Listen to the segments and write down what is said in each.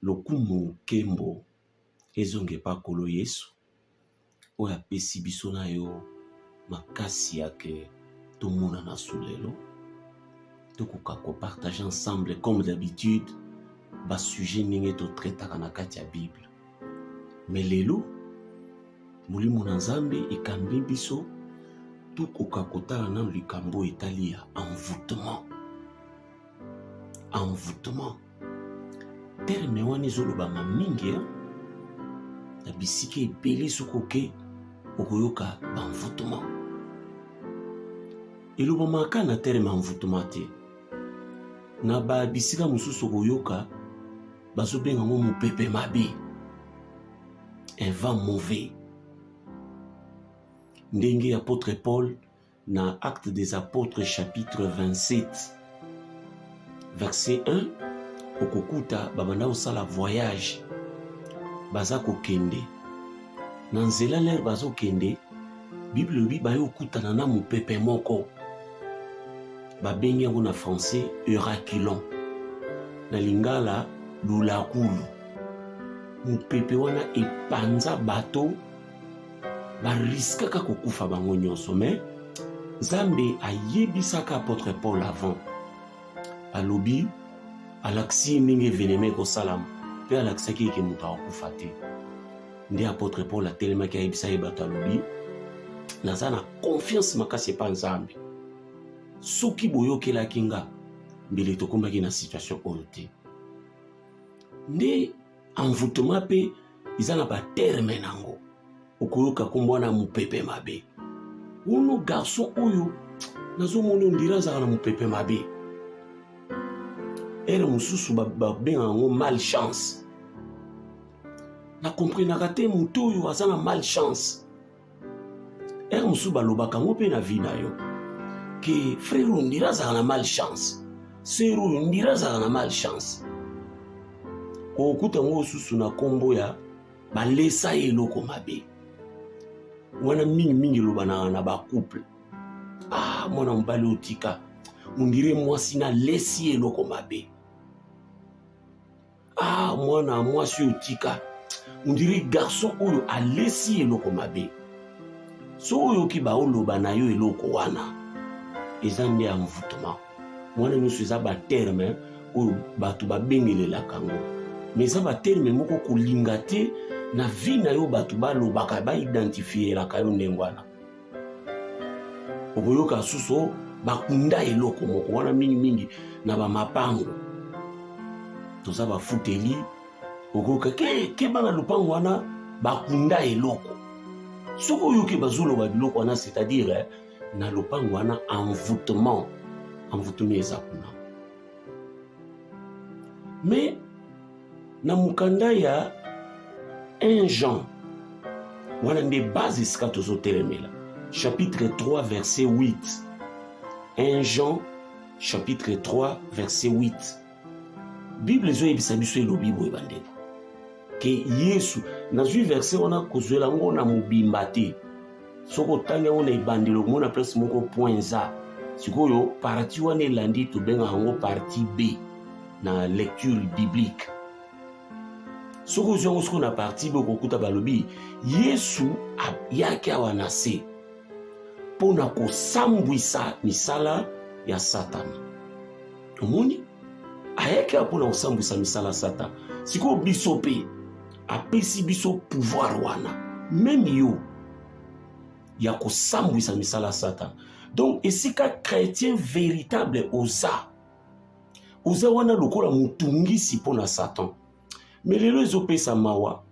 lokumu kembo ezonge pa kolo Yesu oyo apesi biso na yo makasi yake tomona na sulelo tokoka kopartage ensemble comme d'habitude basujet ndenge totretaka na kati ya Bible. Mais lelo molimo na Nzambe ekambi biso tokoka kotala na likambo etali ya envoûtement. Envoûtement terme wana ezolobama mingi na bisika ebele sokoke okoyoka envoûtement. Elobamaka na terme envoûtement te na bisika mosusu okoyoka bazobenga ngo mopepe mabe, un vent mauvais. Ndenge apôtre Paul na Actes des Apôtres chapitre 27 verset 1 okokuta babanda osala voyage baza kokende na nzela lere bazokende Bible lobi baye okutana na mopepe moko babengi yango na français Euraculon na lingala lulakulu. Mopepe wana epanza bato bariskaka kokufa bango nyonso. Mais Nzambe ayebisaka apôtre Paul avant alobi alakisi ndenge evenema kosalama mpe alakisaki eke moto akokufa te. Nde apôtre Paul atelemaki ayebisa ye bato alobi naza na confiance makasi epa Nzambe soki boyokelaki nga mbele tokomaki na situation oyo te. Nde envoûtement mpe eza na baterme nango okoyoka kombo wana mopepe mabe. Uno garçon oyo nazomona ondira azaka na mopepe mabe. Ere mosusu babenga yango malchance. Na komprenaka te moto oyo aza na malchance. Ere mosusu balobaka yango mpe na vi na yo ke frère ondira azaka na malchance, sœur oyo ondira azaka na malchance. Okuta ngo susu na kombo ya balesa eloko mabe. Wana mingi lobana na ba couple. Mwana mobali otika ondire mwasi na lesi eloko mabe. Mwana mwasi otika ondire garçon oyo alesi eloko mabe. So oyo ki ba oloba na yo eloko wana eza nde envoûtement. Mwana nyonso eza ba terme oyo bato babengelelaka ngo. Mais eza ba terme moko kolinga te na vi na yo bato balobaka baidentifielaka yo ndenge wana. Okoyoka susu bakunda eloko moko wana mingi na bamapango toza bafuteli okoyoka ke bana lupango wana bakunda eloko. Soko oyoki bazoloba biloko wana c'est-à-dire na lupango wana envoûtement eza kuna. Mais na mukanda ya 1 Jean wana nde base esika tozotelemela chapitre 3 verset 8. 1 Jean chapitre 3 verset 8. Bible ezoyebisa biso elobi boye bandeko ke Yesu nazwi verset wana kozwela ngo na mobimba te soko otangi yango na ebandelo komona place moko point za sikoyo parti wana elandi tobenga yango partie B na lecture biblique. Soko ozwi yango siko na partie B okokuta balobi Yesu ayaki awa na se mpona kosambwisa misala ya Satana. Omoni ayaki awa mpona kosambwisa misala ya Satana. Sikoyo biso mpe apesi biso pouvoir wana meme yo ya kosambwisa misala ya Satana. Donc esika chrétien véritable oza wana lokola mutungisi mpona Satan. Mais lelo ezopesa mawa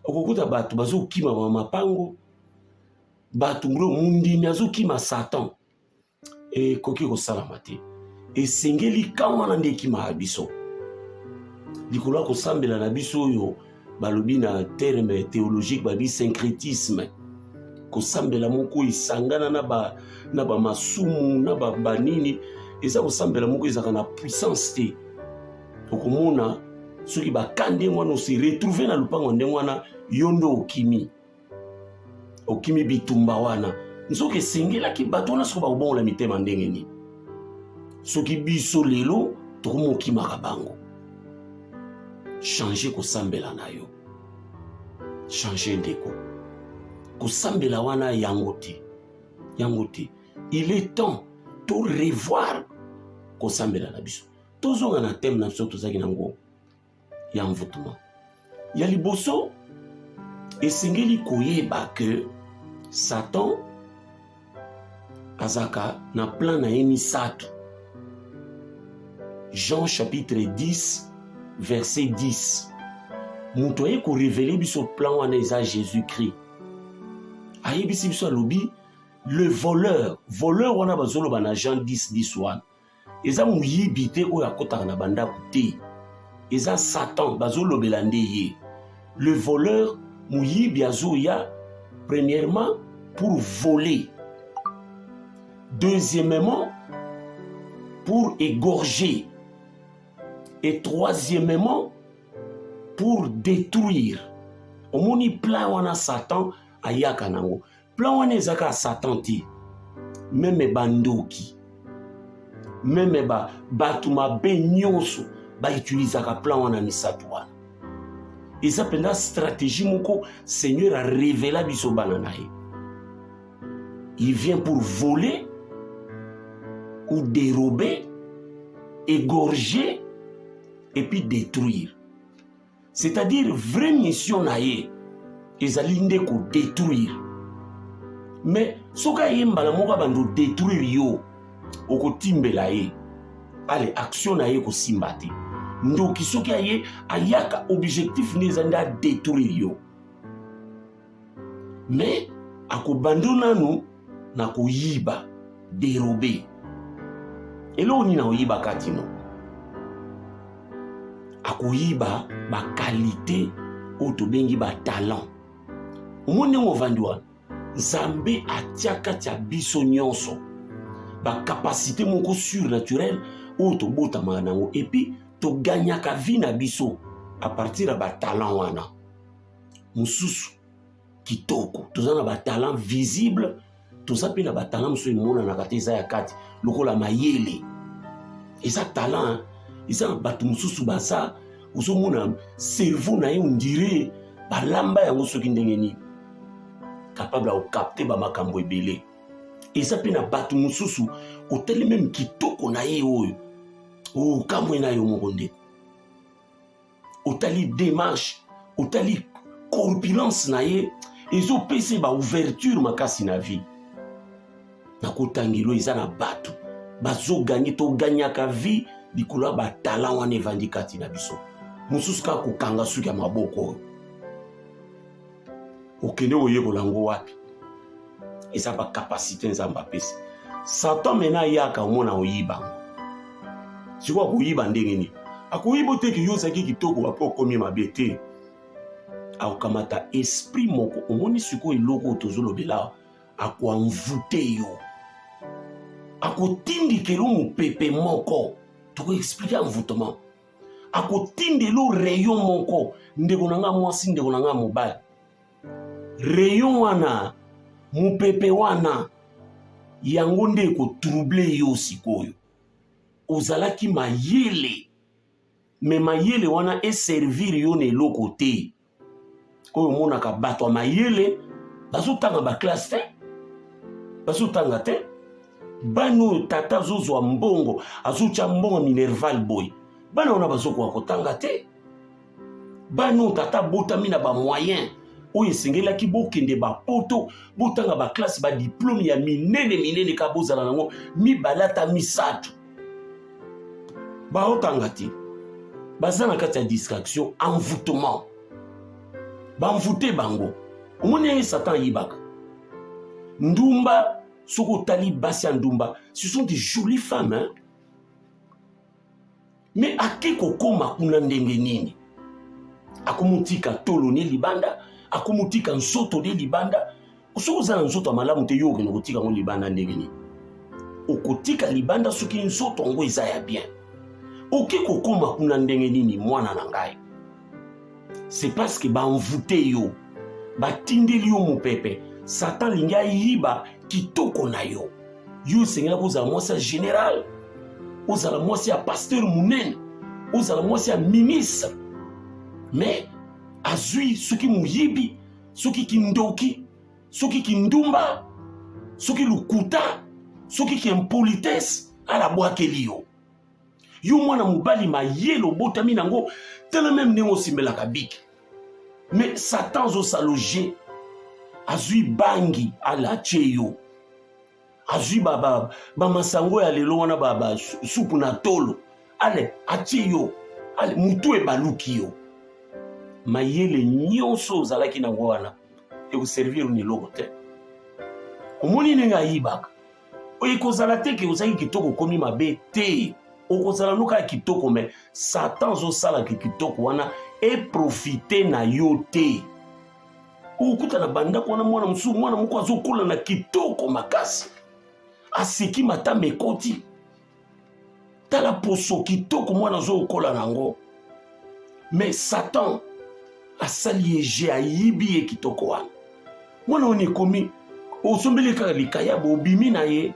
okokuta bato bazokima mapango bato ngolo mundimi azokima Satan ekoki kosalama te. Esengeli kawana nde ekima biso likolo ya kosambela na biso oyo balobi na terme théologique babi syncrétisme. Kosambela moko isangana na ba masumu na banini eza kosambela moko ezaka na puissance te. Okomona soki bakande ngwana se retrouver na lupango ndenge wana yondo okimi bitumba wana nzoki esengelaki bato wana soki bakobongola mitema ndenge nini. Soki biso lelo tokomokimaka bango changer kosambela na yo. Changer ndeko. Kosambela wana yango te. Il est temps de revoir kosambela na biso. Tozonga na thème na biso tozaki nango ya envoûtement. Ya liboso esengeli koyeba que Satan azaka na plan na misato. Jean chapitre 10 verset 10. Muto aye ko révéler biso plan wana eza Jésus-Christ. Ayebisi biso alobi le voleur wana bazolo bana Jean 10 wana. Eza muyibi te oyo akotaka na bandako te. Eza Satan bazolo belande ye. Le voleur muyibi azoya premièrement pour voler. Deuxièmement pour égorger. Et troisièmement pour détruire. Omoni plan wana Satan ayaka nango. Plan wana ezaka Satan ti. Meme bandoki. Meme batu mabe nyonso ba utilisaka plan wana misato wana. Eza penda stratégie moko Seigneur a révélé biso bana naye. Il vient pour voler ou dérober, égorger et puis détruire. C'est-à-dire vraie mission naye ezali nde ko détruire. Mais soka yembala moka bando détruire yo okotimbela ye. Allez, action naye ko simbate. Ndoki soki aye ayaka objectif nezanda détruire yo. Mais akobandona nous na koyiba, dérober. Elo ni na oyiba katino. Akoyiba ba qualité ou to bengi ba talent. Omone ngovandiwa Nzambe atiaka tia biso nyonso ba capacité moko surnaturelle ou to bota manango et puis to gagnaka vie na biso à partir de ba talent wana. Mususu kitoko tozana ba talent visible tozapela ba talent musu imona na kateza ya kati lokola mayele. Eza talent eza batu mususu basa uzomona cerveau na ye on dirait balamba yango soki ndenge ni capable à capter ba makambo ebele. Eza pe na batu mususu oteli même kitoko na ye oyo o kamwe na yo moko ndeko. Otali démarche, otali corpulence na ye ezo pese ba ouverture makasi na vie. Na kotangelo eza na batu bazo gagner to gagnaka vie likula ba talent wana evandikati na biso. Mususu ka kokanga suki ya maboko. Okende oyekola ngo wapi? Eza ba capacité nzamba pesi. Satan mena yaka omona oyiba. Sikwa koyiba ndenge ni. Akoyiba te ki yozaki kitoko bapo komi mabete. Akamata esprit moko omoni siko eloko tozolobela akoenvoûter yo. Akotindikelo mopepe moko. Toko expliquer envoûtement. Akotindelo rayon moko ndeko nanga mwasi ndeko nanga mobali. Rayon wana mopepe wana yango nde ko troubler yo sikoyo. Ozalaki mayele. Me mayele wana e servir yo ne loko te. Oyo mona ka bato mayele bazotanga ba classe te. Bazotanga te. Bano tata zozo mbongo azucha mbongo minerval boy. Bana ona bazoko kotanga te. Bano tata botami na ba moyen oyo esengelaki bokende ba poto botanga ba classe ba diplôme ya minene ka bozala nango mibalata misato. Ba otanga te. Bazana kati ya distraction, envoûtement. Ba envoûter bango. Omoni Satan yibaka. Ndumba soko tali basi ndumba, ce sont des jolies femmes hein. Mais akiko koma kuna ndenge nini? Akumutika tolo ne libanda, akumutika nsoto ne libanda. Soko za nsoto malamu te yoke no kotika ngo libanda ndenge nini? Okotika libanda soki nsoto ngo eza ya bien. Okiko koma kuna ndenge nini mwana na ngai? C'est parce que ba envoûter yo, ba tindeli yo mopepe. Satan linga yiba kitoko na yo. Yo sengela kozala mwasi général, ozala mwasi ya pasteur munene, ozala mwasi ya ministre. mais azui soki muyibi, soki kindoki, soki kindumba, soki lukuta, soki ki impolitesse ala bwakeli yo. Yo mwana mobali mayelo botami nango tele même ndenge simbelaka biki. Mais Satan zo saloge azui bangi ala cheyo. Azui baba masango ya lelo wana baba supu na tolo. Ale acheyo. Ale mutu e baluki yo. Mayele nyonso zalaki nango wana e ko servir ni logo te. Omoni nenga yibaka. Oye kozala te ke ozaki kitoko komi mabe te. Okozala nuka kitoko mais Satan zo sala ki kitoko wana e profiter na yo te. Ukuta na banda kwa mwana msu mwana mko azokola na kitoko makasi. Asiki mata mekoti. Tala poso kitoko mwana zokola nango. Mais Satan asali eje ayibi e kitoko wana. Mwana oni komi osombele ka likaya bo bimi na ye.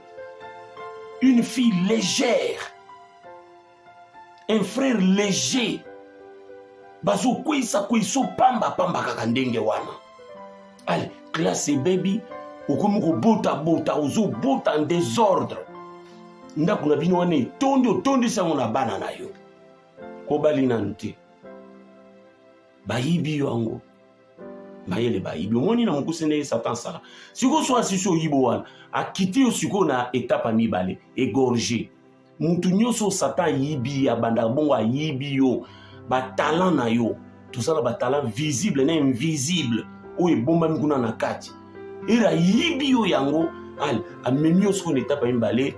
Une fille légère. Un frère léger. Bazo kwisa kwiso pamba kaka ndenge wana. Allez, classe baby, okomi ko bota ozo bota en désordre. Ndako na bino wane tondi sango na bana na yo. Ko bali nante. Bayibi yango. Mayele bayibi. Moni na mukusene Satan sala. Siko so asiso yibo wana, akiti yo siko na étape mibale, égorgé. Mutu nyoso Satan yibi ya banda bongo yibi yo. Ba talent na yo. Tout ça ba talent visible na invisible. Oye bomba mikuna na kati. Era yibi yo yango al amemi yo siko na étape mibale,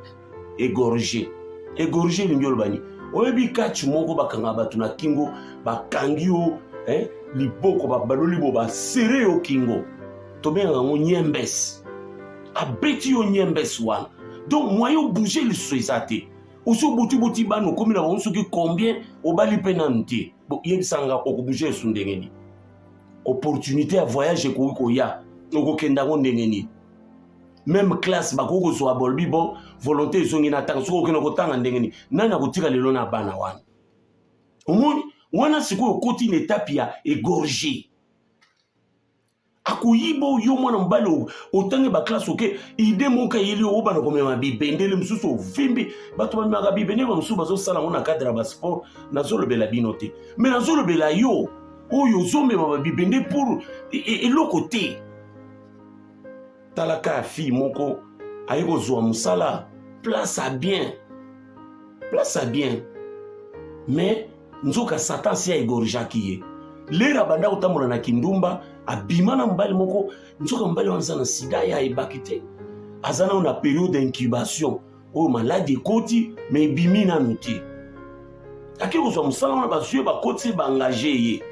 égorgé. Égorgé lingiolo bani. Oye bi kati moko bakanga batu na kingo, bakangi yo, liboko baloli bo ba serré yo kingo. Tobenga ngo nyembes. Abeti yo nyembes wana. Donc moi yo bouger le soisate. Oso boti bano komi na bonso ki combien obali penante. Bo yebisanga okubouger sundengeni. Opportunité à voyage ko ya. Okokenda ngo ndengeni. Même classe bakoko zo abolbi bon volonté zongi na tanga soko keno kotanga ndengeni. Nana kotika lelo na bana wana. Omoni wana siko koti une étape ya égorgé. Akuyibo yo mwana mbalo otange ba classe oke ide monka yeli obana komema bibendele msusu vimbi bato ba maka bibendele ba msusu bazo sala ngona cadre ba sport na zolo bela binote mais na zolo bela yo oyo zombe ba bibende pour eloko te talaka fi moko ayiko zo musala place à bien mais nzoka Satan si égorja kiye lera banda utamona na kindumba abimana mbali moko nzoka mbali wanza na sida ya ebakite azana una période d'incubation o maladie koti mais bimina nuti akiko zo musala na basue ba koti ba engagé ye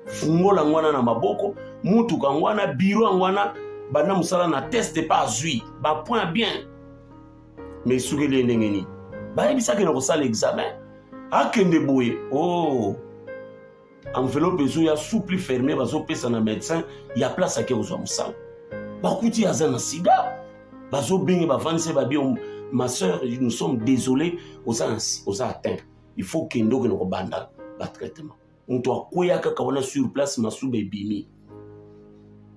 fungola ngwana na maboko mutu kangwana biro ngwana bana musala na test pas zui ba point bien mais sugele ndengeni ba ebisaka na ko sala examen akende boye oh enveloppe zo ya souple fermé bazo pesa na médecin ya place à kezo musala bakuti azana sida bazo bengi bavanse ba bio ma sœur nous sommes désolés aux atteint il faut kendo que no banda ba traitement on doit koya kaka wana sur place masube bimi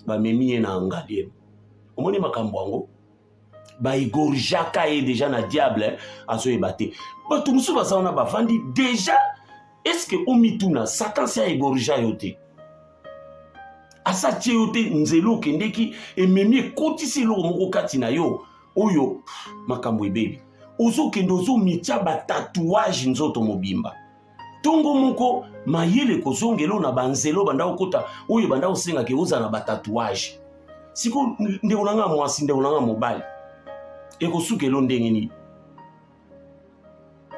ba memi na angalie omoni makambo ango ba igorjaka e déjà na diable aso ebate ba tumusu ba sauna ba vandi déjà. Est-ce que omituna Satan si égorja yote? Asa yote nzelo kendeki ememi kotisi lo moko kati na yo oyo makambo baby. Ozo kendo zo mitia ba tatouage nzoto mobimba. Tongo moko mayele kozongelo na banzelo banda okota oyo banda osenga ke oza na ba tatouage. Siko ndeko nanga mwasi ndeko nanga mobali. Eko sukelo ndengeni.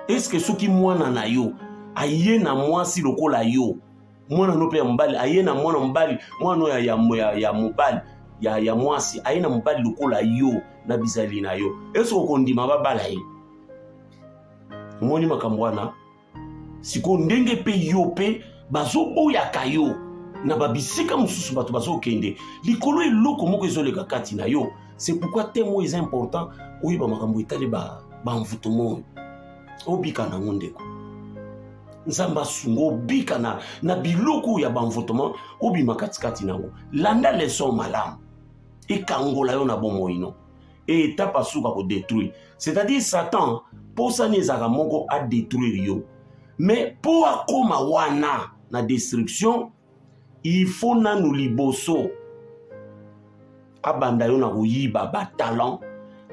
Est-ce que soki mwana na yo aye na mwasi lokola yo mwana no pe ya mbali aye na mwana mbali mwana ya mobali ya mwasi aye na mbali lokola yo na bizali na yo eso okondima babala ye moni makambwana siko ndenge pe yo pe bazoboyaka yo na babisika mususu bato bazokende likolo eloko moko ezoleka kati na yo. C'est pourquoi témoin est important oyi ba makambo etali ba mvutumo obika na ngondeko nzamba sungo bika na biloko ya banvotement obima katikati nango landa leson malamu ekangola yo na bomoino et étape asuka ko détruire, c'est-à-dire Satan posani ezaka moko a détruire yo, mais pour akoma wana na destruction il faut nanu liboso abanda yo na koyiba ba talent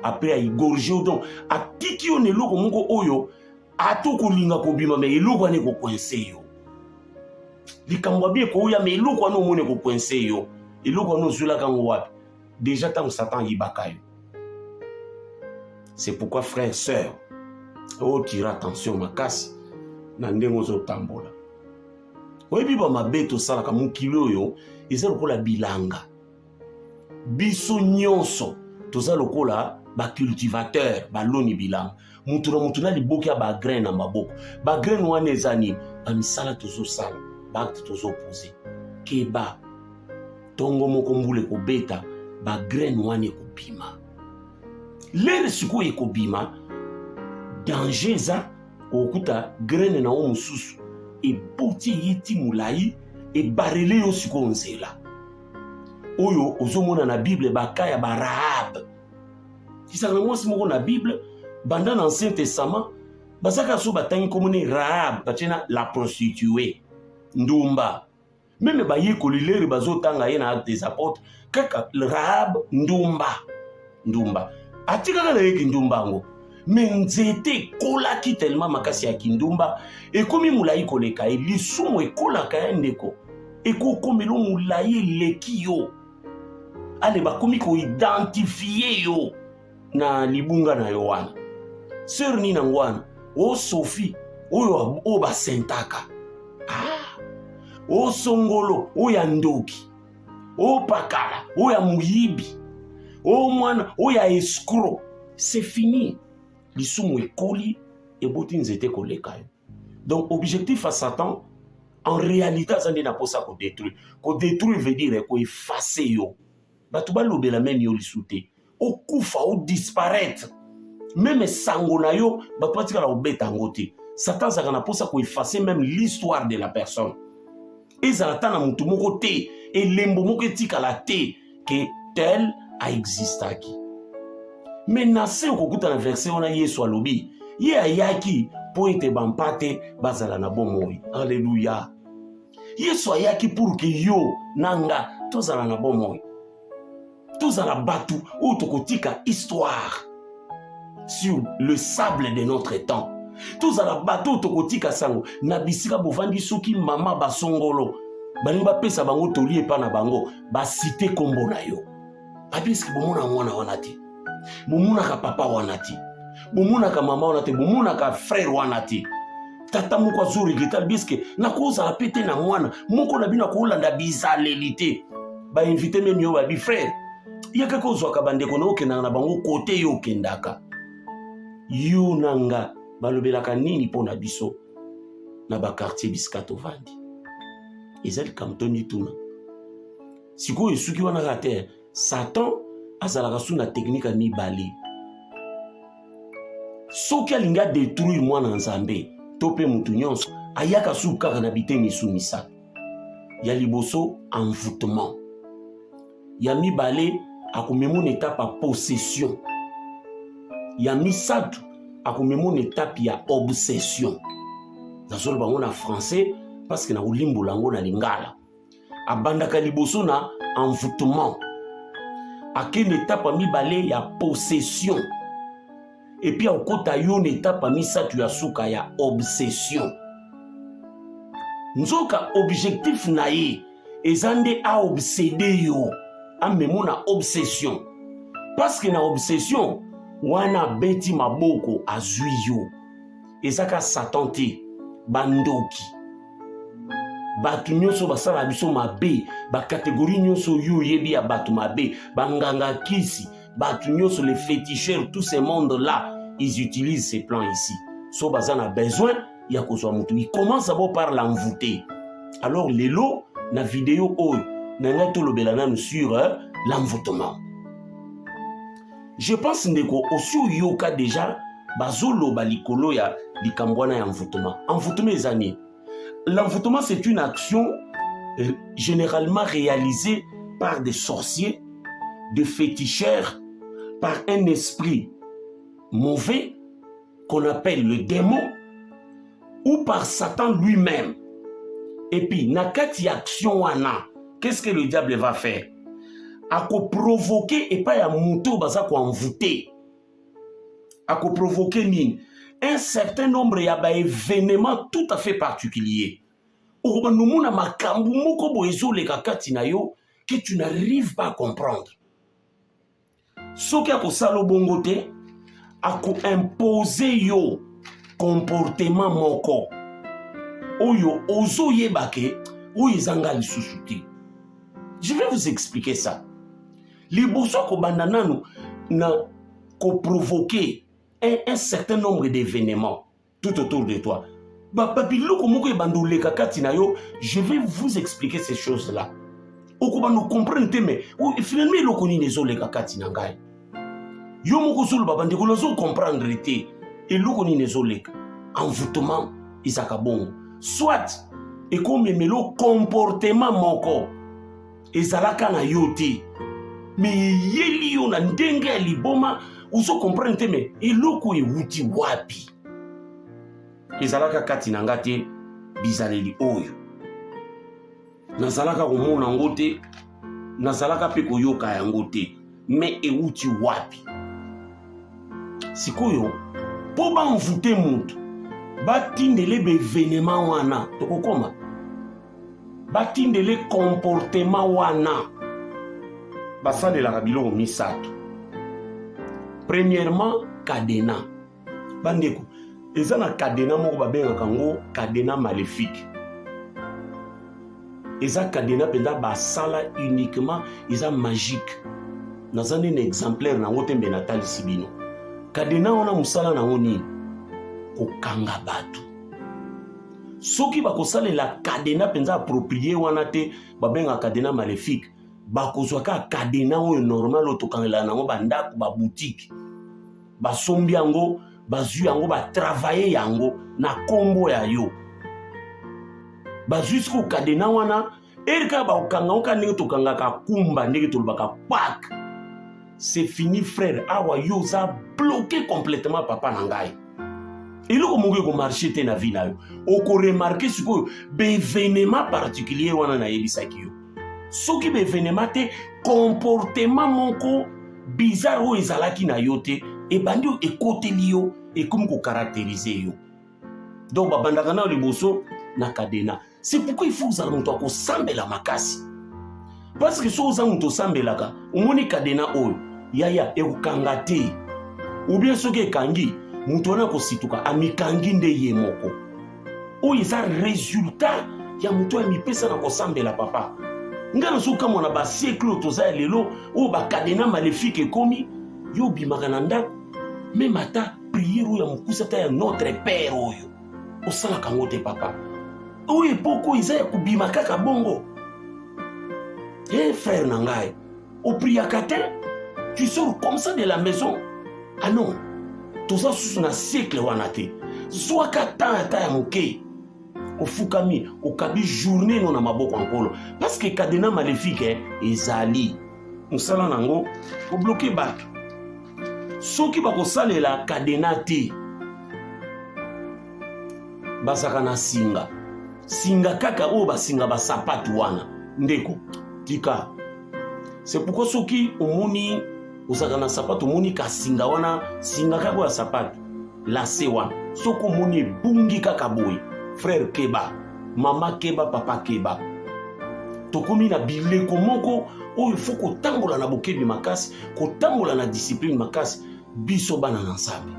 après aigorger donc atiki yo neloko moko oyo atokolinga kobima mais eloko ane ko coincer yo likambo bien ko ya mais eloko ane omone ko coincer yo eloko ane ozula kango wapi déjà tant Satan yibaka yo. C'est pourquoi frère sœur oh tira attention makasi na ndenge ozotambola oyebi ba mabe tosalaka mokili oyo eza lokola bilanga biso nyonso toza lokola bacultivateur baloni bilanga mutu na mutu na liboki ya bagraine na maboko bagraine wana eza nini bamisala tozosala baacte tozopose keba tongo moko mbula ekobeta bagraine wana ekobima lere sikoyo ekobima danger eza okuta graine na o mosusu eboti yeti mulayi ebarele yo sikoyo nzela oyo ozomona na Bible baka ya Rahab kisaka na mwasi moko na Bible banda na Ancien Testament bazaka so batangi komone Rahab batina la prostituée ndumba meme bayekoli lere bazotanga ye na Actes des Apôtres kaka Rahab ndumba atikaka na yeki ndumba ngo me nzete kolaki tellement makasi ya kindumba ekomi mulayi koleka elisumu ekolaka ya ndeko ekokomelo mulayi eleki yo ale bakomi koidentifie yo na libunga na yo wana sœur ni nango wana o Sophie oyo o basentaka o songolo oyo ya ndoki o pakala oyo ya muyibi o mwana oyo ya escroc c'est fini lisumu ekoli eboti nzete koleka yo. Donc objectif à Satan en réalité ça n'est pas ça qu'on détruit. Qu'on détruit veut dire qu'on efface yo. Bato balobela même yo lisute. O kufa o disparaître. Même sango na yo bato batika la obeta ngote. Satan ça na posa ko effacer même l'histoire de la personne. Ezalata na mutu moko te et lembo moko etika la te que tel a existaki. Mais nase okokuta na verset on a Yesu alobi. Ye ayaki po ete bampate bazala na bomoi. Alléluia. Yesu ayaki pour que yo nanga tozala na bomoi. Tozala batu ou tokotika histoire sur le sable de notre temps. Tozala batu tokotika sango na bisika bovandi soki mama basongolo. Bani ba pesa bango toli epa na bango ba cité kombo na yo. Abiski bomona mwana wanati. Bomona ka papa wanati. Bomona ka mama wanati, bomona ka frère wanati. Tata moko azuri gital biske na koza la pété na mwana moko na bino ko landa bizalelité. Ba invité même yo ba bi frère. Yaka ko zo ka bande ko no kenanga na bango côté yo kendaka. Yo nanga balobelaka nini pona biso na ba quartier biskato vandi. Ezali kamtoni tuna. Siko esuki wana rater Satan azalaka su na technique a mibale. Soki alinga détruire mwana nzambe tope mutu nyonso ayaka su kaka na biteni su misato. Ya liboso envoûtement. Ya mibale akomemona étape à possession. Ya misato akomemona étape ya obsession. Nazolo bango na français parce que na ulimbo lango na lingala. Abandaka liboso na envoûtement. Akene étape à mibale ya possession. Et puis okota yo na étape à misato ya suka ya obsession. Nzoka objectif na ye ezande a obséder yo. Amemo na obsession. Parce que na obsession wana beti maboko azui yo. Ezaka Satan te bandoki. Batu nyonso basala biso mabe, ba catégorie nyonso yo yebi ya batu mabe, banganga kisi, batu nyonso les féticheurs, tous ces mondes là, ils utilisent ces plans ici. So bazana besoin ya kozwa mutu. Ils commencent d'abord par l'envoûter. Alors lelo na vidéo oyo nanga tolobela nanu sur l'envoûtement. Je pense ndeko aussi yoka déjà bazolo balikolo ya likambwana ya envoûtement. Envoûtement ezani L'envoûtement, c'est une action généralement réalisée par des sorciers, des féticheurs, par un esprit mauvais qu'on appelle le démon, ou par Satan lui-même. Et puis, nakati action wana, qu'est-ce que le diable va faire? A provoquer et pas ya muto baza ko envoûter. A provoquer nini? Un certain nombre ya ba événements tout à fait particuliers. Okoba numuna makambu moko boezo le kakati na yo que tu n'arrives pas à comprendre. Soki ako salo bongo te, ako imposer yo comportement moko. Oyo ozo yebake, oyo ezanga lisusu te. Je vais vous expliquer ça. Liboso ko bandananu na ko provoquer un certain nombre d'événements tout autour de toi. Je vais vous expliquer ces choses-là. Okobano comprendre mais finalement le koni nezo le kakati nangai. Yo moko solo babande ko nazo comprendre te et le koni nezo le envoûtement isaka bongo. Soit et comme melo comportement moko ezalaka na yote. Mais yeli yo na ndenge liboma uso comprendre te mais eloko ewuti wapi. Ezalaka kati na ngate bizaleli oyo. Nazalaka komona ngo te, nazalaka pe koyoka yango te, mais ewuti wapi. Sikoyo, po ba envoûter mutu, batindele bevénement wana, tokokoma. Batindele comportement wana. Basalelaka biloko misato. Premièrement, cadena. Bandeko, eza na cadena moko babengaka ngo cadena maléfique. Eza cadena penda basala uniquement eza magique. Nazani un exemplaire na ngote mbe natali sibino. Cadena wana musala na ngoni kokanga batu. Soki bakosalela cadena penza approprié wana te babengaka cadena maléfique. Bakozwaka cadena oyo normal otokangela nango bandako ba boutique. Basombi yango bazui yango ba travailler yango na kombo ya yo. Bazusko cadena wana erika ba okanga oka ndenge tokangaka kumba ndenge tolobaka pak. C'est fini frère, awa yo za bloqué complètement papa nangai. Eloko mongo ko marcher te na vie na yo. Oko remarquer sikoyo be événement particulier wana na yebisaki yo. Soki be événement te comportement moko bizarre o ezalaki na yo te e bandi o ekoteli yo et comme ko caractériser yo. Donc babandaka na liboso na cadena. C'est pourquoi il faut uzala muto ko sambela makasi. Parce que so uza muto sambelaka, umoni cadena oyo yaya ekukanga te. Ou bien soki ekangi muto na ko situka amikangi nde ye moko. O eza résultat ya muto ya mipesa na ko sambela papa. Ngana soka mona ba siècle toza lelo o ba cadena maléfique ekomi yo bimaka na ndako même ata prière ya mukusa ta ya notre père oyo osala kango te papa. O epoko iza ya kubima kaka bongo. Eh frère nangai, au priakate, tu sors comme ça de la maison. Ah non, tout ça sous un siècle wanate. Soit kata ata ya moke. Au fukami, au kabi journée non na maboko ankolo. Parce que cadena maléfique ezali. Musala nango, ko bloquer back. Soki bako salela cadena te. Basaka na singa. Singa kaka o ba singa ba sapatu wana. Ndeko. Tika. C'est pourquoi soki omoni osaka na sapatu omoni ka singa wana singa kaka ya sapatu. La sewa. Soko omoni bungi kaka boy. Frère Keba, maman Keba, papa Keba. Tokomi na bileko moko oyo faut ko tambola na bokebi makasi, ko tambola na discipline makasi, biso bana na nsambe.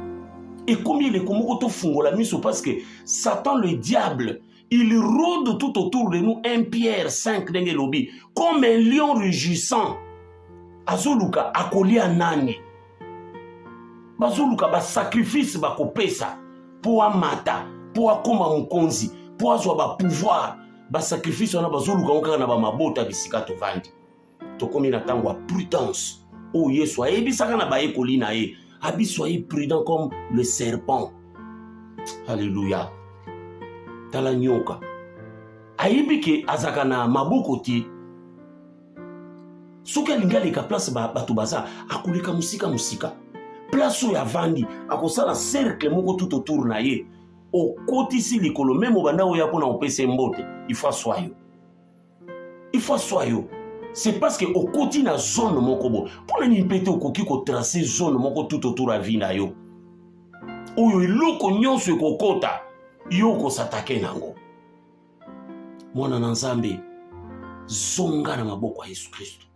Et combien les komoko to fungola miso parce que Satan le diable, il rôde tout autour de nous 1 Pierre 5 ndenge lobi comme un lion rugissant. Azoluka akolia nani. Bazoluka ba sacrifice ba kopesa pour amata. Pour akoma mukonzi, pour azwa ba pouvoir, ba sacrifice wana bazoluka onka na ba mabota bisika to vandi. Tokomi na tango a prudence. Oh Yesu ayebisaka na ba ekoli na ye. Abi soyez prudent comme le serpent. Alléluia. Tala nyoka. ayebi ke azaka na maboko te soki alingi aleka place bato baza akoleka musika place oyo avandi akosala cercle moko tout autour na ye okotisi likolo meme obanda oya mpona opesa mbote il faut aswa yo c'est parce que okoti na zone moko bo mpona nini mpe te okoki kotrace zone moko tout autour ya vi na yo oyo eloko nyonso ekokota yo okosatake nango. Mwana na Nzambe zonga na maboko ya Yesu Kristo.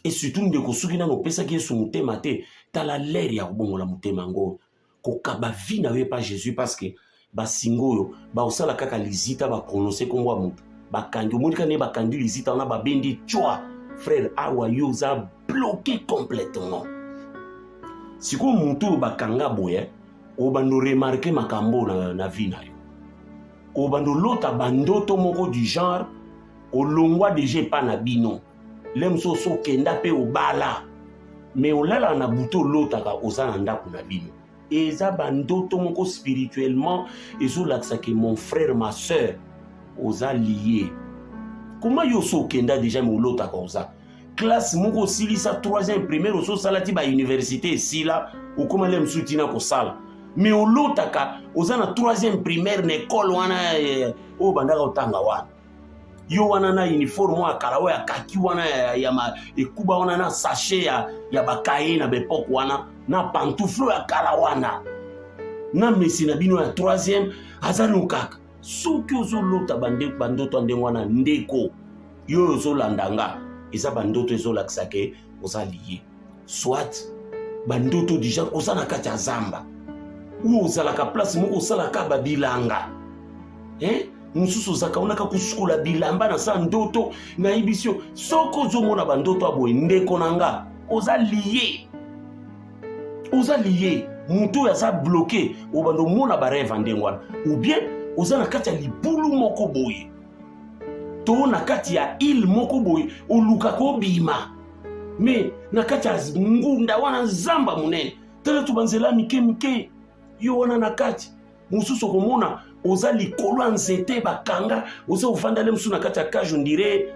Et surtout ndeko soki nano opesaki Yesu motema te tala lere ya kobongola motema ngo kokaba vi na yo pa Jésus parce que basinga oyo baosala kaka lizita baprononce kombo ya moto bakangi omoni kaka ne bakandi lizita wana babendi tshwa frère awa yo oza bloqué complètement. Sikoyo moto oyo bakanga boye obando remarke makambo na vi na yo obando lota bandoto moko du genre olongwa deja epa na bino lem so kenda pe obala me olala na buto olotaka oza na ndako na bino eza bandoto moko spirituellement ezolakisa ke mon frère ma sœur oza lié. Comment yo so kenda deja me olotaka oza classe moko osilisa 3e primaire ososala ti bauniversité esila okoma lem so tina kosala me olotaka oza na 3e primaire na ekole wana oyo bandaka otanga wana yo wana na uniforme ya kala oyo ya kaki wana ya ekuba wana na sachet ya bakaye na bepoke wana na pantoufle ya kala wana na mesi na bino ya 3e azali kaka soki ozolota bandoto ya ndenge wana ndeko yo ozolandanga eza bandoto ezolakisa ke oza liye soit bandoto deja oza na kati ya zamba ou ozalaka place moko osalaka babilanga mosusu ozaka onaka kosukola bilamba na sa ndoto nayebi si yo soki ozomona bandoto aboye ndeko na nga oza liye moto oyo aza bloke obanda omona bareve ndenge wana ou bien oza na kati ya libulu moko boye to na kati ya ile moko boye olukaka obima me na kati ya ngunda wana zamba monene tala to banzela mike yo wana na kati mosusu okomona oza likolo ya nzete bakanga oza ovanda le mosusu na kati ya cage on dirait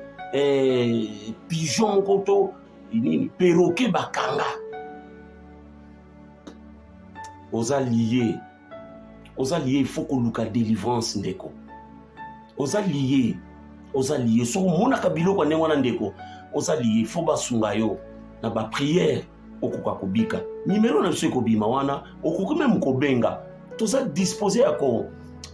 pigeon moko to nini perroquet bakanga oza lié il faut koluka délivrance ndeko oza lié soko monaka biloko ndenge wana ndeko oza lié il faut basunga yo na baprière okoka kobika nimero na biso ekobima wana okoki meme kobenga toza disposé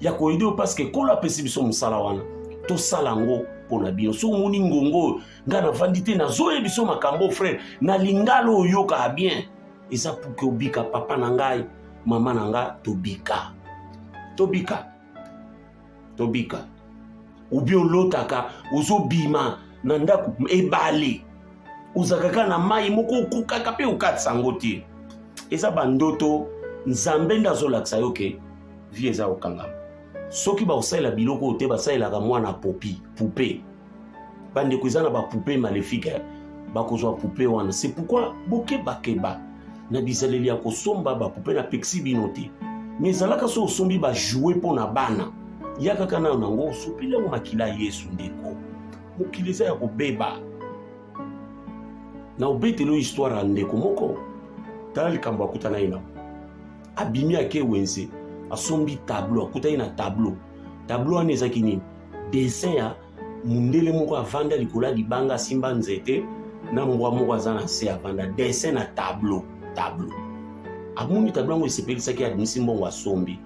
ya koyede parce que kolo apesi biso mosala wana tosala yango mpona bino soki omoni ngongo nga navandi te nazoyebi biso makambo frère na lingala oyoka bien eza puke obika papa na ngai mama na nga tobika obi olotaka ozobima na ndako ebale ozakaka na mai moko okukaka mpe okatisa yango te eza bandoto nzambe nde azolakisa yo ke vie eza kokangama soki bakosalela biloko oyo te basalelaka mwana poupe bandeko eza na bapoupe maléfique bakozwa poupe wana c'est pourquoi bokebakeba na bizaleli ya kosomba bapoupe na pexi bino te me ezalaka so osombi bajoue mpo na bana ya kaka nayo nango osopeli yango makila ya Yesu ndeko mokili eza ya kobeba na obetelo histoire ya ndeko moko tala likambo akutana ye nango abimi ake wenze asombi tableau akutani na tableau wana ezaki nini dessin ya mundele moko avanda likolo ya libanga asimba nzete na mbwa moko aza na se avanda dessin na tableau amoni tableau yango esepelisaki adimisi mbongo asombi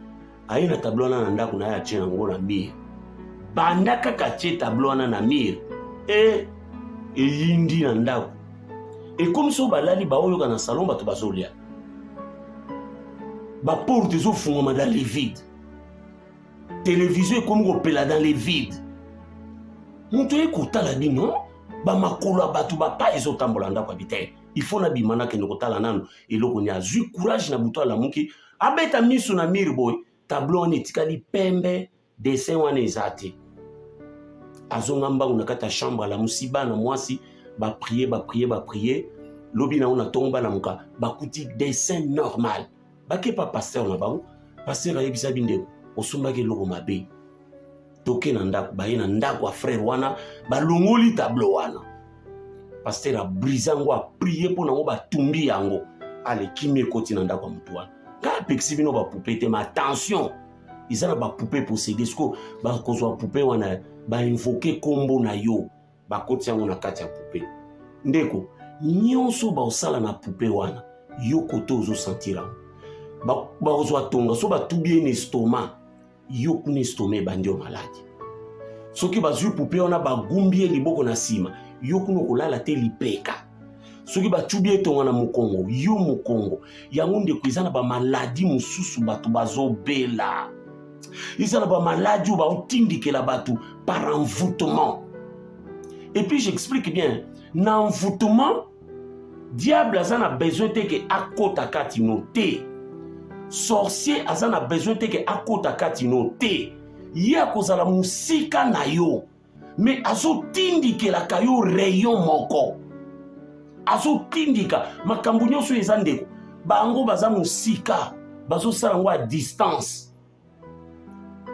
aye na tableau wana na ndako na ye atie nango na mire banda kaka atie tableau wana na mire eyindi na ndako ekomi so balali baoyoka na salon bato bazolia baporte ezofungwama dans les vides télévision ekomi kopela dans les vides moto ekotala bino bamakolo ya bato bapa ezotambola ndako ya bite il faut na bima nakende kotala nano eloko ni azwi courage na buto alamuki abeta miso na mire boye tableau wana etikali pembe dessin wana eza te azonga mbangu na kati ya chambre alamusi bana mwasi baprie lobi na ona ntongo balamuka bakuti dessin normal bakepa pasteur na bango pasteur ayebisa bindeko osombaki eloko mabe toke na ndako baye na ndako ya frère wana balongoli tableau wana pasteur a brisé yango a prié mpo nango batumbi yango alekimi ekoti na ndako ya motu wana kaka apekisi bino bapupe te ma attention eza na bapupe possédé siko bakozwa pupe wana bainvoke kombo na yo bakoti yango na kati ya pupe ndeko nyonso baosala na pupe wana yo kote ozosentir yango bakozwa tonga so batubi ene estoma yo kuna estoma ebandi yo maladi soki bazwi pupe wana bagumbi ye liboko na nsima yo kuna kolala te lipeka soki batubi etonga na mokongo yo mokongo yango ndeko eza na bamaladi mosusu bato bazobela eza na bamaladi oyo baotindikela bato par envoûtement. Et puis j'explique bien na envoûtement diable aza na besoin te ke akota kati no te sorcier aza na besoin te ke akota kati no te ye akozala mosika na yo mais azotindikelaka yo rayon moko azotindika makambo nyonso eza ndeko bango baza mosika bazosala yango à distance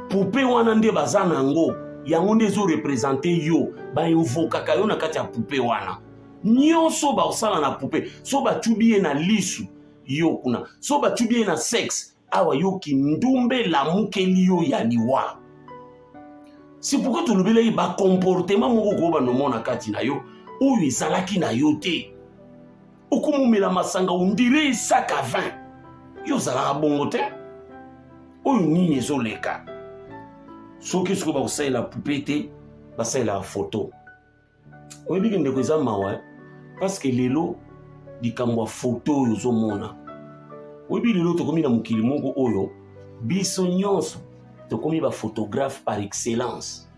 pupe wana nde baza nango yango nde ezorepresente yo bainvokaka yo na kati ya pupe wana nyonso baosala na pupe so batubi ye na lisu yo kuna so batubi ye na sexe awa yo kindumbe lamukeli yo ya liwa. C'est pourquoi tolobeli ba comportement moko ko banomona kati na yo oyo ezalaki na yo te okomomela masanga ondire esaka vin yo ozalaka bongo te oyo nini ezoleka soki siko bakosalela pupe te basalela photo oyebiki ndeko eza mawa parce que lelo likambo ya photo oyo ozomona oyebi lelo tokomi na mokili moko oyo biso nyonso tokomi baphotographe par excellence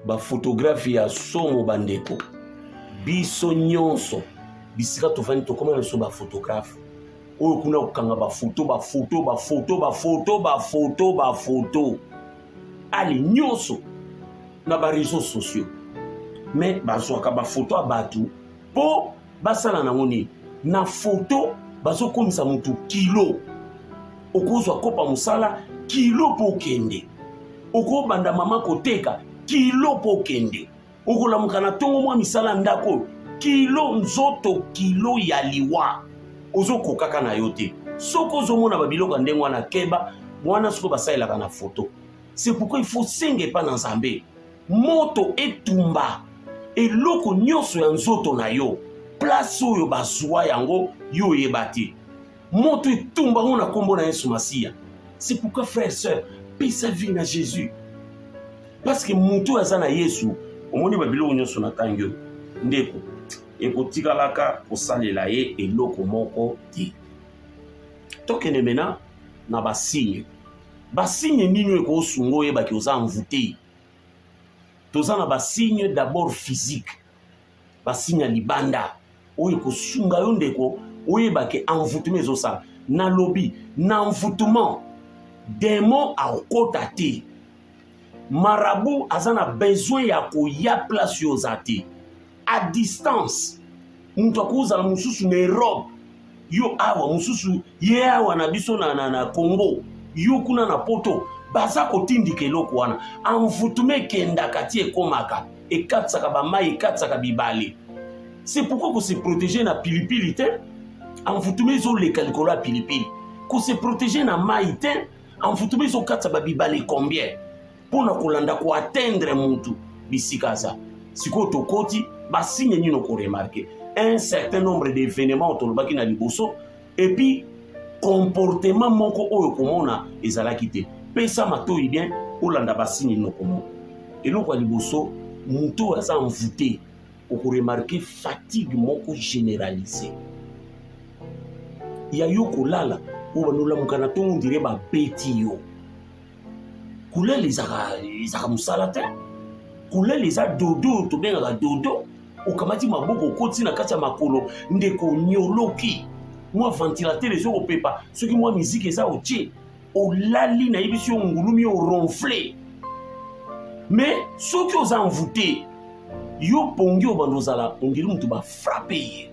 baphotographe ya somo bandeko biso nyonso bisika tofandi tokoma na biso baphotographe oyo kuna kokanga bafoto ali nyonso na bareseau sociaux mais bazwaka bafoto ya bato mpo basala nango nini na foto bazokomisa motu kilo okozwa kopa mosala kilo mpo okende okobanda mama koteka kilo mpo okende okolamuka na ntongo mwa misala ndako kilo nzoto kilo ya liwa ozokokaka na yo te soki ozomona babiloko ya ndenge wana keba mwana soki basalelaka na foto. C'est pourquoi il faut senga epa na nzambe moto etumba eloko nyonso ya nzoto na yo place oyo bazwa yango yo oyeba te moto etumba ngo na kombo na Yesu Masiya. C'est pourquoi frère sœur pesa vie na Jésus parce que moto aza na Yesu omoni babiloko nyonso na tangi oyo ndeko ekotikalaka kosalela ye eloko moko te. Tokende mena na basigne basigne nini ekosunga oyebaki oza envoûté. Toza na basigne d'abord physique basigne ya libanda oyo ekosunga yo ndeko oyebaki envoûtement ezosala na lobi na envoûtement démon akota te marabout aza na besoin ya koya place yo oza te à distance moto akozala mosusu na Europe yo awa mosusu ye awa na biso na Congo yo kuna na poto baza kotindika eloko wana envoûtement ekendaka ti ekomaka ekatisaka bamai ekatisaka bibale. C'est pourquoi qu'on se protéger na pilipili te envoûtement ezoleka likolo ya pilipili ko se protéger na mai te envoûtement ezokatisa babibale combien mpona kolanda koatteindre mutu bisika aza sikoyo tokoti basigne nini okoremarke un certain nombre d'événements otolobaki na liboso et puis comportement moko oyo komona ezalaki te pesa matoi bien olanda basigne nini okomona eloko ya liboso mutu aza envoûté okoremarke fatigue moko généralisée ya yo kolala oyo banolamuka na ntongo ndire babeti yo kolela ezaka mosala te kolela eza dodo tobengaka dodo okamati maboko okoti na kati ya makolo ndeko nyoloki mwa ventilateur ezokopepa soki mwa miziki eza otie olali nayebisi yo ngulumi oronfle mais soki oza envoûté yo pongi obanda ozala ondiri mutu bafrape ye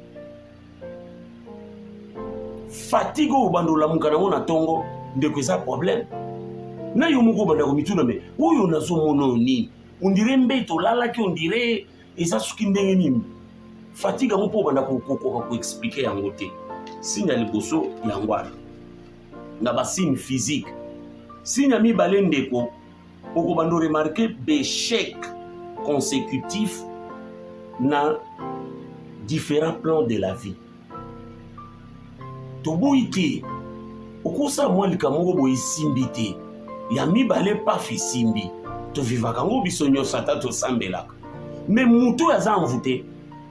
fatigue oyo obanda olamuka nango na ntongo ndeko eza problème na yo moko banda komituna me oyo nazomona nini on dirait mbeto lalaki on dirait eza soki ndenge nini fatigue yango mpo banda koexplike yango te signe ya liboso yango wana na basigne physique signe ya mibale ndeko okobanda remarke béchec consécutif na différents plans de la vie toboyi te okosa mwa likambo moko boye esimbi te ya mibale pafi esimbi tovivaka ngo biso nyonso ata tosambelaka me moto oyo aza envoûté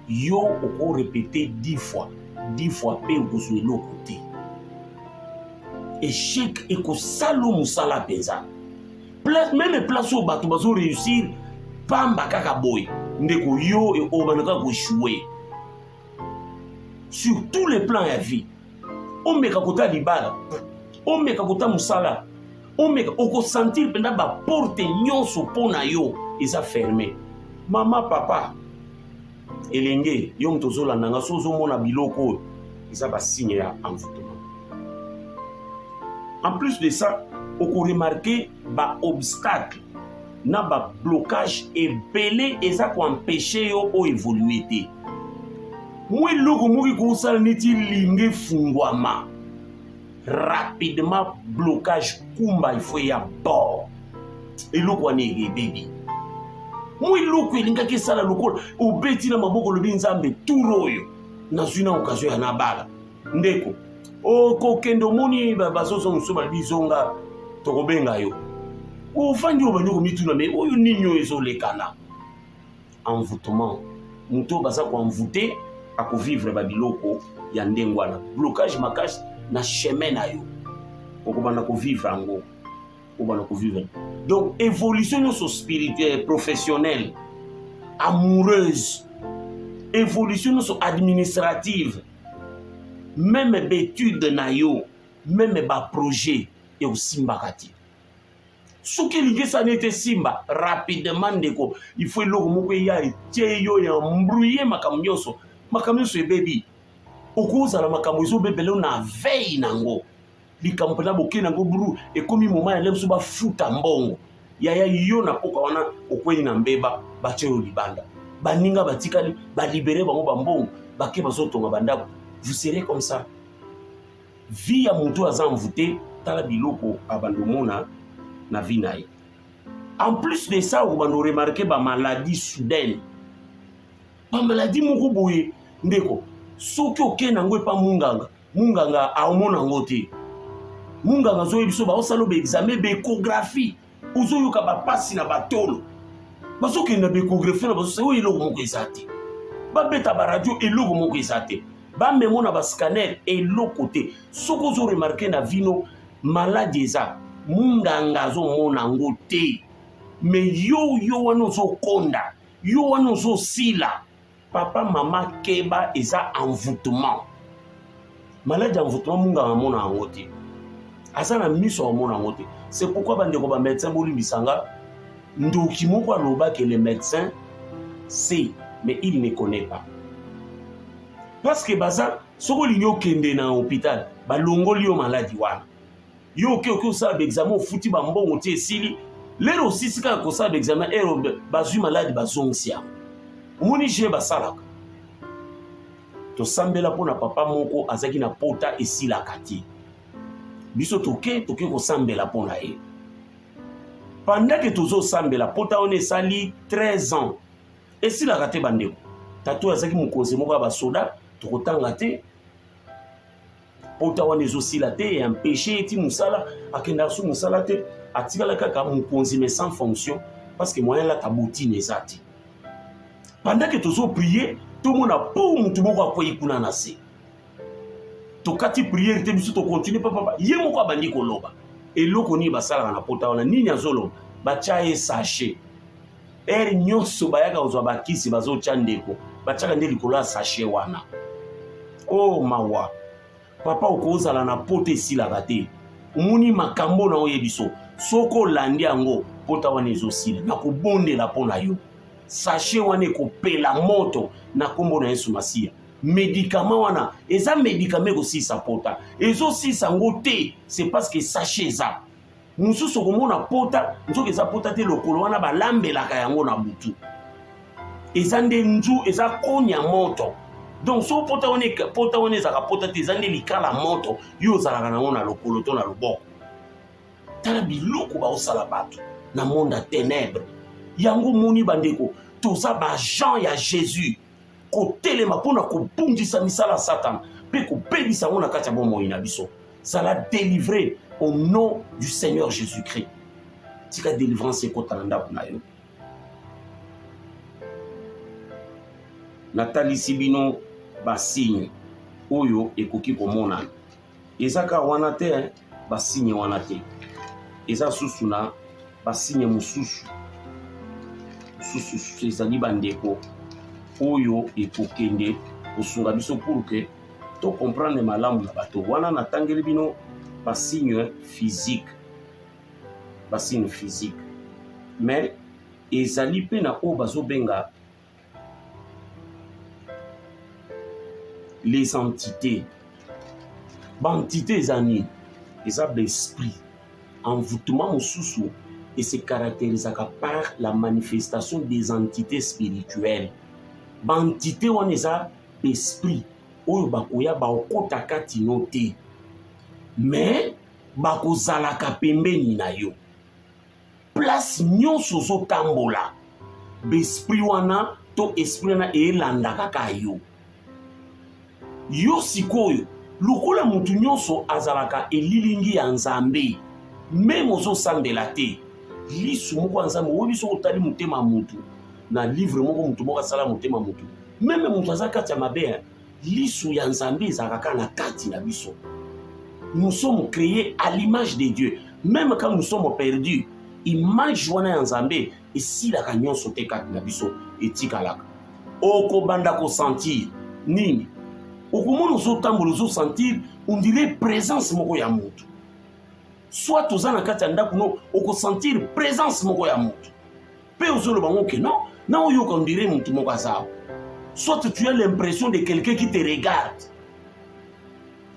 yo okorepete 10 fois mpe okozwa eloko te échec ekosala mosala mpenza meme place oyo bato bazoréussir pamba kaka boye ndeko yo obanda kaka koéchouer sur tous les plans ya vie omeka kota libala omeka kota mosala omeka okosentir mpenza baporte nyonso mpo na yo eza fermé mama papa elenge yo moto ozolanda nga so ozomona biloko oyo eza basigne ya envoûtement. En plus de ça okoremarke baobstacle na bablocage ebele eza koempêche yo oévolue te mwa eloko moki kosala neti linge efungwama rapidement blocage kumba ifo ya bord eloko wana ebebi mwa eloko elingaki esala lokola obeti na maboko lobi nzambe tour oyo nazwi na occasion ya nabala ndeko okokende omoni bazozo mosusu balobi zonga tokobenga yo ofandi oyo bandi komituna me oyo nini oyo ezolekana envoûtement moto baza koenvoûte akovivre babiloko ya ndenge wana blocage makasi na chemin na yo okobanda kovivre yango okobanda kovivre donc évolution nyonso spirituelle professionnelle amoureuse évolution nyonso administrative même bétude na yo même baprojet ekosimbaka te soki elingi esani ete simba rapidement ndeko il faut eloko moko eya etie yo ya mbrouye makambo nyonso ebebi okozala makambo ezobebele na veille nango likambo mpena boke nango bru ekomi moma ya lebiso bafuta mbongo yaya yo na poka wana okweni na mbeba batie yo libanda baninga batikali balibere bango bambongo bake bazotonga bandako vous serez comme ça vie ya moto aza envoûté tala biloko abandomona na vie na ye en plus de ça okobanda remarke bamaladie soudaine bamaladie moko boye ndeko soki okende yango epa munganga aomona yango te munganga azoyebi biso baosala baexamen baéchographie ozoyoka bapasi na batolo bazokenda baéchographie na bazosala oyo eloko moko eza te babeta baradio eloko moko eza te bamemo na bascanner eloko te soki ozoremarke na vino maladi eza munganga azomona yango te me yo wana ozokonda yo wana ozosila papa mama keba eza envoûtement maladi envoûtement munganga amona yango te aza na miso amona yango te c'est pourquoi bandeko bamédecin bolimbisanga ndoki moko alobaki le médecin sait mais il ne connaît pas parce que baza soko olingi okende na hôpital balongoli yo maladi wana yo oke osala baexamen ofuti bambongo ti esili lelo osisi kaka kosala baexamen ero bazwi maladi bazongisi yango omoni je basalaka tosambela mpo na papa moko azalaki na pota esilaka te biso toke kosambela mpo na ye pendant ke tozosambela pota wana esali 13 ans esilaka te bandeko tatu azalaki mokonzi moko ya basoda tokotanga te pota wana ezosila te empêché eti mosala akendaka so mosala te atikala kaka mokonzi mais sans fonction parce que moyen lata botine eza te pendant ke tozoprie tomona po motu moko akwei kuna na se tokati priere te biso tokontinue papa ye moko abandi koloba eloko nini basalaka na pota wana nini azoloba batya ye sachet ere nyonso bayaka kozwa bakisi bazotya ndeko batyaka nde likolo ya sachet wana o mawa papa okozala na pota esilaka te omoni makambo na oyebi biso soko olandi yango pota wana ezosila na kobondela mpo na yo sachet wana ekopela moto na kombo na Yesu Masiya médicament wana eza médicament ekosisa pota ezosisa yango te c'est parce que sachet eza mosusu komona pota nzoki eza pota te lokolo wana balambelaka yango na butu eza nde nzu eza konya moto donc so pota wana ezaka pota te eza nde likala moto yo ozalaka nango na lokolo to na loboko tala biloko baosala bato na monde ya ténèbre yango moni bandeko toza baagent ya Jésus kotelema mpona kobundisa misala ya Satan mpe kobebisa yango na kati ya bomoi na biso zala délivré au nom du Seigneur Jésus-Christ tika délivrance ekota na ndako na yo natalisi bino basigne oyo ekoki komonana ezaka wana te basigne wana te eza susu na basigne mosusu ezali bandeko oyo ekokende kosunga biso pour que to comprendre malamu na bato wana natangeli bino basigne physique mais ezali mpe na oyo bazobenga les entités baentité eza nini eza baesprit envoûtement mosusu et se caractérisaka par la manifestation des entités spirituelles baentité wana eza esprit oyo bakoya baokota kati no te mais bakozalaka pembeni na yo place nyonso ozotambola baesprit wana to esprit wana elandaka ka yo sikoyo lokola mutu nyonso azalaka elilingi ya Nzambe meme ozosambela te lisu moko ya Nzambe oyebi so otali motema mutu na livre moko mutu moko asala motema mutu meme mutu aza kati ya mabe lisu ya Nzambe ezalaka na kati na biso. Nous sommes créés à l'image de Dieu même quand nous sommes perdus image wana ya Nzambe esilaka nyonso te kati na biso etikalaka okobanda kosentir nini okomona ozotambola ozosentir on dirait présence moko ya mutu soit toza na kati ya ndako no okosentir présence moko ya mutu mpe ozoloba ngo ke non na oyoka on dirait mutu moko aza soit tu as l'impression de quelqu'un qui te regarde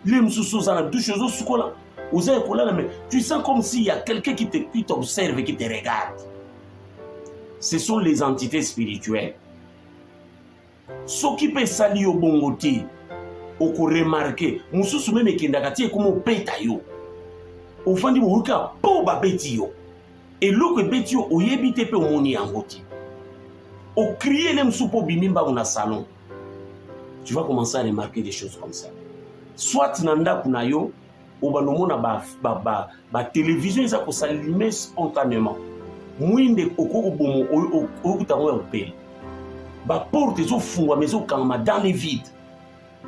les mosusu oza na douche ozosukola oza ekolala mais tu sens comme s'il y a quelqu'un qui t'observe qui te regarde. Ce sont les entités spirituelles soki mpe esali yo bongo te okoremarke mosusu meme ekendaka ti ekoma opeta yo ofandi boyoka mpo babeti yo eloko ebeti yo oyebi te mpe omoni yango te okrie le mosusu mpo obimi mbango na salon tu vas commencer à remarquer des choses comme ça soit na ndako na yo obanda omona télévision eza kosalime spontanément mwinde okokobomo oyokuta yango ya kopela baporte ezofungwama ezokangama dans les vides.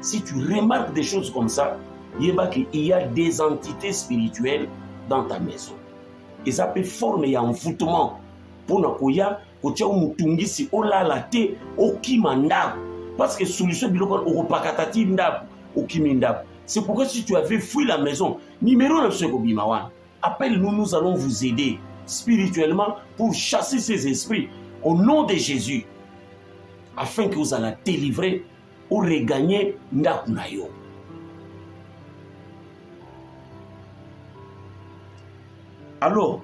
Si tu remarques des choses comme ça, il y a des entités spirituelles dans ta maison. Et ça peut former un envoûtement pour nakoya kotia mutungisi olala te okimanda parce que solution biloko okopakatati ndap okimindap. C'est pourquoi si tu avais fui la maison, numéro na seko bimawan, appelle-nous, nous allons vous aider spirituellement pour chasser ces esprits au nom de Jésus afin que vous allez délivrer ou regagner ndako na yo. Alors,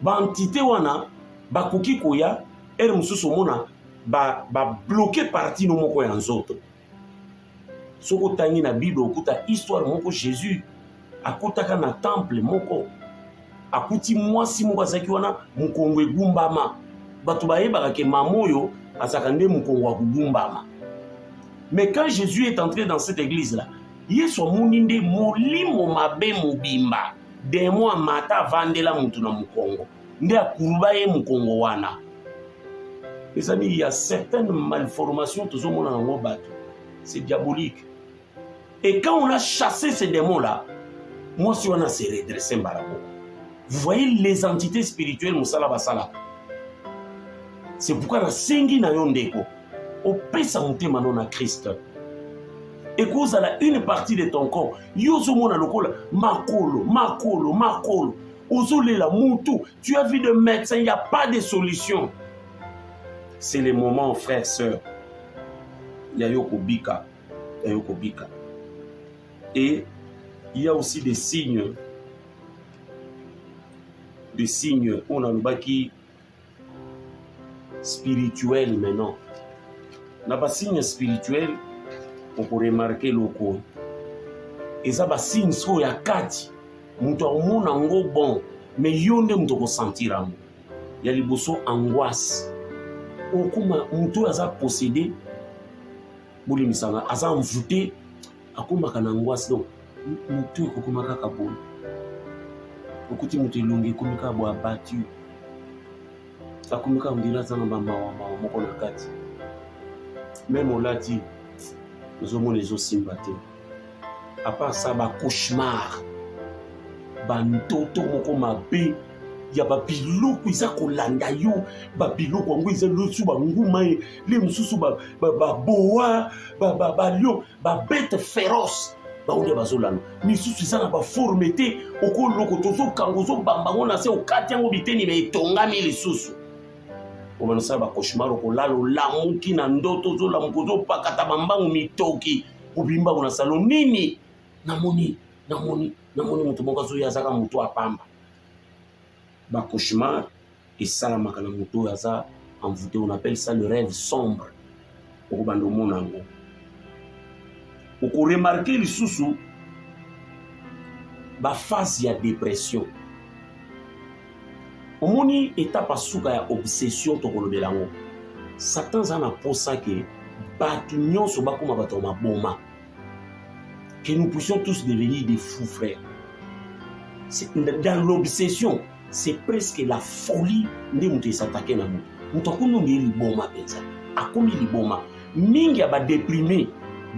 entité wana bakoki koya ere mususu mona bloqué parti no moko ya nzoto. Soko tangi na Bible okuta histoire moko Jésus akutaka na temple moko akuti mwasi moko azaki wana mukongo egumbama bato bayebaka ke mamoyo azaka nde mukongo akugumbama. Mais quand Jésus est entré dans cette église-là, Yesu amoni nde molimo mabe mobimba demo amata vandela mutu na mukongo nde akuruba ye mukongo wana. Les amis, il y a certaines malformations tozomona nango bato. C'est diabolique. Et quand on a chassé ces démons-là, moi si on a se redressé mbarabo. Vous voyez les entités spirituelles musala basala. C'est pourquoi na sengi na yondeko opesa motema na Christ. Et cause à la une partie de ton corps, yozo mona lokola makolo. Ozolela mutu, tu as vu de médecin, il n'y a pas de solution. C'est le moment, frères, sœurs. Yayoko bika. Et il y a aussi des signes de signes on a le qui spirituel maintenant. Na ba signe spirituel on peut remarquer loko. Et ça ba signe so ya kati. Mutu amona ngo bon mais yonde mutu ko sentir amu. Ya liboso angoisse. Okuma mutu aza possédé boli misanga aza envoûté akuma kana angoisse donc mutu ko kuma kaka bon. Okuti mutu longi komika bo abattu. Akomika ndila za na mawa moko na kati. Même on l'a dit nous avons les os sympathiques. À part ça ba cauchemar. Bantoto moko mabe ya babiloko iza kolanda yo babiloko yango iza losu banguma le mususu baboa balio babete féroce baonde bazolanda misusu iza na baforme te okoloko tozokanga ozobambango na se okati yango biteni betongami lisusu omanasa bacauchemar okolala olamuki na ndoto ozolamuka ozopakata bambangu mitoki obimbango na salo nini namoni mutu moko azoya azaka mutu apamba ba cauchemar esalamaka na mutu oyo aza envoûté. On appelle ça le rêve sombre. Okobanda omona yango okoremarke lisusu baphase ya dépression. Omoni étape asuka ya obsession tokolobela yango. Satan aza na posa ke bato nyonso bakoma bato maboma, que nous puissions tous devenir des fous frères. Dans l'obsession, c'est presque la folie de mutu s'attaquer na mutu. Mutu akomi liboma penza. Akomi liboma. Mingi aba déprimé,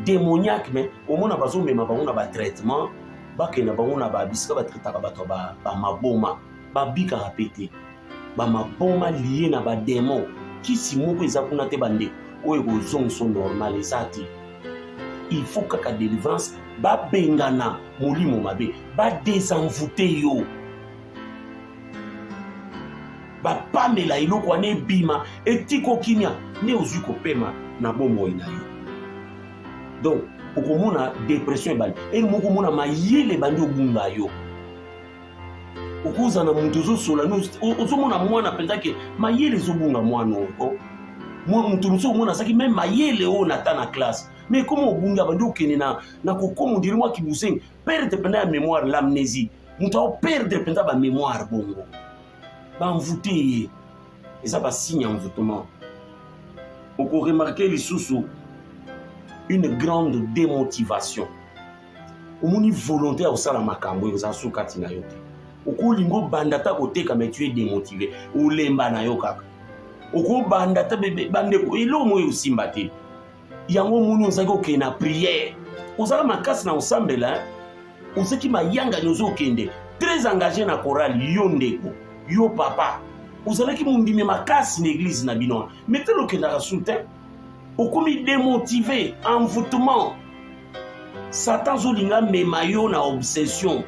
démoniaque mais au moins bazo mema bango na ba traitement, ba ke na bango na ba bisika ba traitaka bato ba maboma, ba bika répété. Ba maboma lié na ba démon. Qui si moko eza kuna te bande oyo ko zong son normal ezati. Il faut que la délivrance ba bengana molimo mabe ba désenvoûter yo ba pamela iloko ane bima etiko kinya ne ozu ko pema na bomo ina yo. Donc okomona dépression bali et moko mona mayele bandi obunga yo okuza na muntu zo sola no ozomona mwana pendake mayele zobunga mwana oko muntu muso mona saki même mayele o na ta na classe. Mais comment on a dit na kokomo dire moi qui boussing perdre pendant la mémoire l'amnésie. On doit perdre pendant la mémoire bongo. Ba envoûté et ça va signe envoûtement. On peut remarquer les sous une grande démotivation. On moni volonté au sala makambo za sukati na yote. Oko lingo bandata kote comme tu es démotivé ou lemba na yo kaka. Oko bandata bebe bande ko ilo mo usimbate. Yango muni ozaki okende na prière ozala makasi na osambela ozaki mayanga nyozo okende très engagé na chorale yo ndeko yo papa ozalaki mondimi makasi na église na bino mais tel okendaka soutien okomi démotivé envoûtement Satan zolinga mema yo na obsession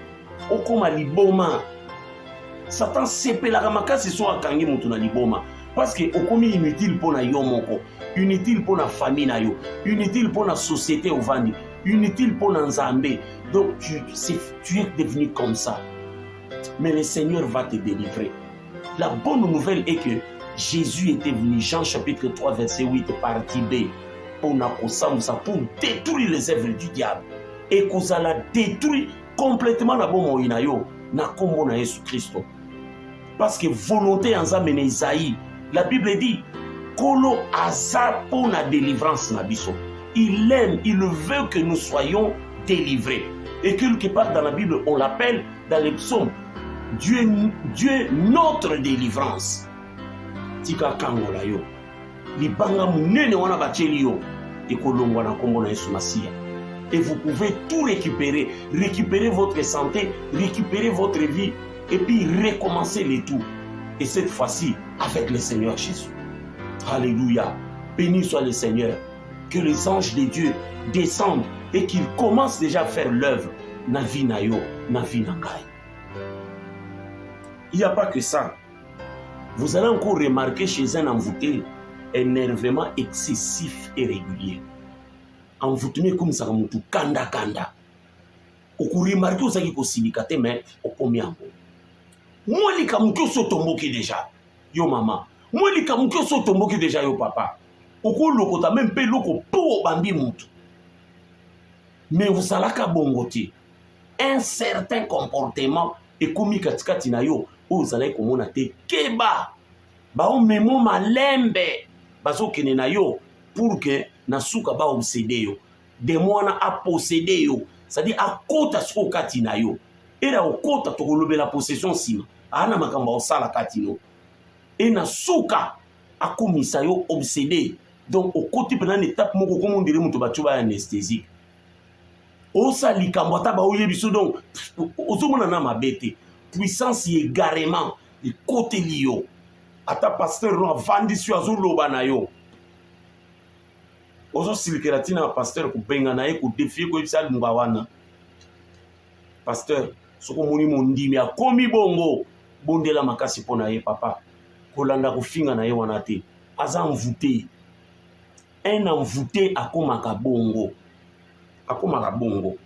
okoma liboma Satan sepelaka makasi so akangi mutu na liboma parce que okomi inutile pona yo moko, inutile pona famille na yo, inutile pona société au vandi, inutile pona nzambe. Donc tu es devenu comme ça. Mais le Seigneur va te délivrer. La bonne nouvelle est que Jésus était venu, Jean chapitre 3 verset 8 partie B, pour détruire les œuvres du diable et qu'on la détruire complètement la bonne moïna yo na kombo na Jésus Christ. Parce que volonté en Nzambe na Isaïe, la Bible dit Kolo aza pour la délivrance na biso. Il aime, il veut que nous soyons délivrés. Et quelque part dans la Bible, on l'appelle dans les psaumes Dieu notre délivrance. Tika kango la yo. Libanga munene wana bacheli yo. Ekolongwa na kombo na Yesu Masia. Et vous pouvez tout récupérer. Récupérer votre santé, récupérer votre vie et puis recommencer le tout. Et cette fois-ci, avec le Seigneur Jésus. Alléluia. Béni soit le Seigneur. Que les anges de Dieu descendent et qu'ils commencent déjà à faire l'œuvre. Na vie na yo, na vie na ngai. Il n'y a pas que ça. Vous allez encore remarquer chez un envoûté un énervement excessif et régulier. Envoûté comme ça, kanda. Vous remarquez aussi qu'il y a mais au premier. Moi likamukyo so tomboki déjà. Yo maman. Moi likamukyo so tomboki déjà yo papa. Oko lokota même pe loko po bambi mutu. Mais vous allez bongoti. Un certain comportement et comme katikati na yo, vous allez komona te keba. Ba o memo malembe. Bazo kene na yo pour que na suka ba obsédé yo. De mwana a possédé yo. C'est-à-dire a kota soko kati na yo. Et la okota to kolobe la possession sima. Ana makamba osala kati no. Et na suka a komisa yo obsédé. Donc au côté pendant une étape moko comme on dirait muto batuba anesthésique. Osa likambota ba oye biso donc ozomona na mabete puissance égarément le côté lio ata pasteur no vandi sur azoloba na yo ozo silikeratina pasteur ko benga na ye ko défier ko ibisa lumba wana pasteur soko moni mondimi akomi bongo bondela makasi pona ye papa kolanda ko finga na ye wana te aza envoûté un envoûté akomaka bongo akomaka bongo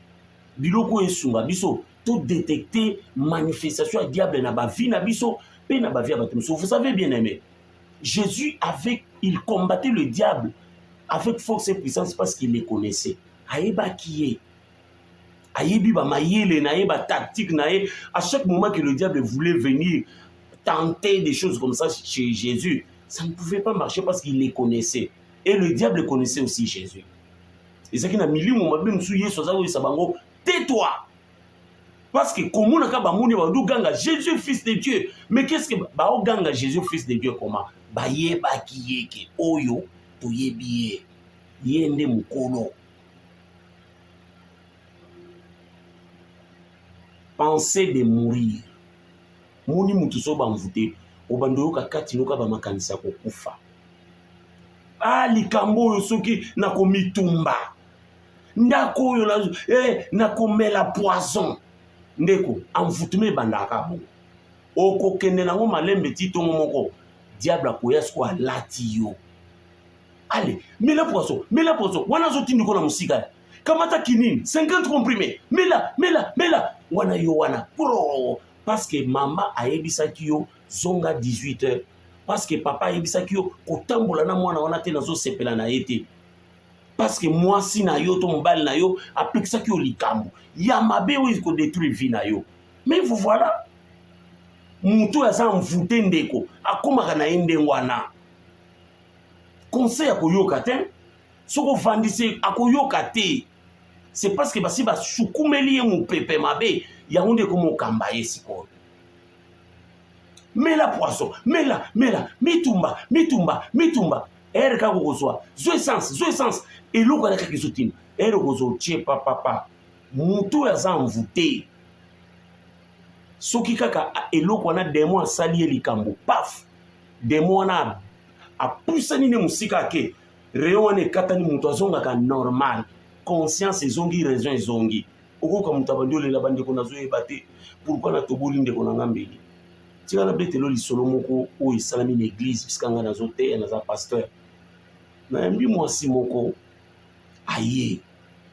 biloko esunga biso to détecter manifestation ya diable na ba vie na biso pe na ba vie ba tumuso. Vous savez bien aimé, Jésus il combattait le diable avec force et puissance parce qu'il les connaissait. Ayeba kiye ayebi ba mayele na ye ba tactique na ye. À chaque moment que le diable voulait venir tenter des choses comme ça chez Jésus, ça ne pouvait pas marcher parce qu'il les connaissait. Et le diable connaissait aussi Jésus. Et c'est qu'il a mis le tais-toi. Parce que comme on a ganga Jésus fils de Dieu. Mais qu'est-ce que ba ganga Jésus fils de Dieu comment? Ba yeba kiyeke oyo to yebiye yende mukolo. Penser de mourir. Moni mutu so ba mvute obando ka kati no ka ba makanisa ko kufa. Ah likambo oyo soki na komitumba. Ndako oyo na komela poison. Ndeko envoûtement bandaka bon. Oko kende nango malembe titongo moko. Diable akoya sko alati yo. Allez, mets la poisson. Wana zoti ndiko na musika. Kamata kinini 50 comprimés. Mets la. Wana yo wana. Pro. Parce que maman a ebisaki yo zonga 18h. Parce que papa ebisaki yo kotambola na mwana wana te nazo sepela na yete. Parce que moi si na yo to mobile na yo apekisaki yo likambo. Ya mabe oyo ko détruire vie na yo. Mais vous voilà. Mutu aza envoûté ndeko akomaka na yende wana. Conseil akoyoka te. Soko vandise akoyoka te. C'est parce que basi ba sukumeli ye mu pepe mabe ya onde ko mo kamba yesiko. Mets la poisson, mets la, mitumba. Er ka gozoa. Zo essence. Et l'eau ka ki soutine. Er gozo tie papa. Mutu ya za envoûté. Soki kaka eloko na demo asali likambo. Paf. Demo na a pusani ne musika ke. Reo ne katani mutu azonga ka normal. Conscience ezongi, raison ezongi. Oko ka mutu abandole la bande ko nazo ebate. Pourquoi na toboli ndeko na ngambeli? Si on a bien tenu l'isolo moko ou isalami une église puisqu'on a dans hôtel dans un pasteur na mbi moi si moko aye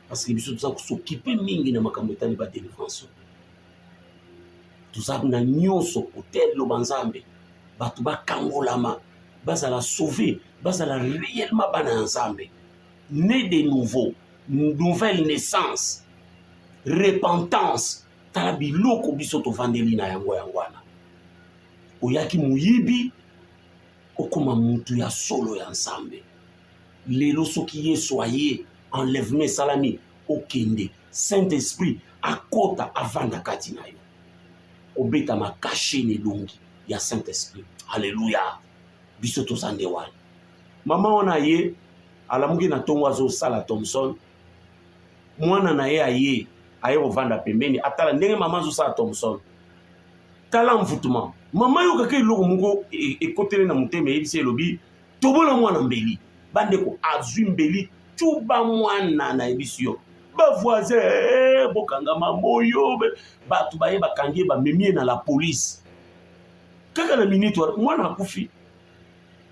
parce que biso tout ça s'occuper mingi na makambo tani ba délivrance tout ça na nyonso hôtel lo banzambe batu ba kangolama bazala sauver bazala réellement bana ensemble né de nouveau nouvelle naissance repentance tala biloko biso to vandeli na yango yangwana oyaki muyibi okoma mutu ya solo ya nsambe lelo soki yesu aye enlèvement salami okende Saint-Esprit akota avanda kati na yo obeta makache ne longi ya Saint-Esprit. Alléluia. Biso tozande wana mama wana ye alamuki na tongo azo sala Thompson mwana na ye aye ovanda pembeni atala ndenge mama azo sala Thompson tala mvutement mama yo kaka eloko moko ekotele na motema yebisi elobi tobona mwana mbeli bandeko azwi mbeli tuba mwana na yebisi yo bavoisin bokangama moyo batu baye bakangi bamemie na la police kaka na minute mwana akufi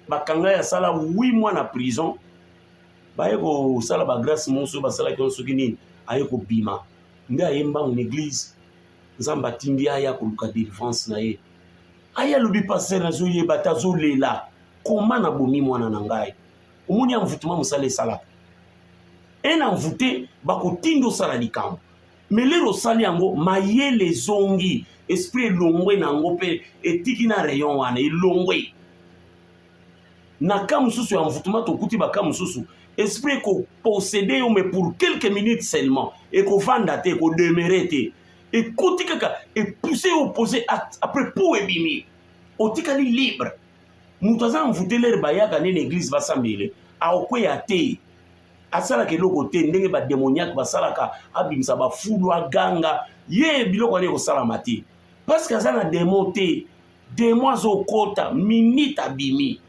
bakanga ya sala 8 mois na prison baye ko sala ba grâce monso basala ki soki nini aye ko bima nda yemba en église nzamba tindi aya ko luka délivrance na ye aya lobi passer na zoye batazo lela comment na bomi mwana na ngai omoni envoûtement musala esalaka en envoûté bakotindo sala likambo mais lelo osali yango mayele ezongi esprit elongwe na yango mpe etiki na rayon wana elongwe na ka mosusu ya envoûtement tokuti baka mosusu esprit ekoposede yo mais pour quelques minutes seulement ekovanda te ekodemere te ekoti kaka epousse yo opposé acte après po ebimi otikali libre moto aza envoûté lere bayaka nini église basambele aokweya te asalaka eloko te ndenge badémoniaque basalaka abimisa bafulu aganga ye biloko wana ekosalama te parce que aza na démon te démon azokota minute abimi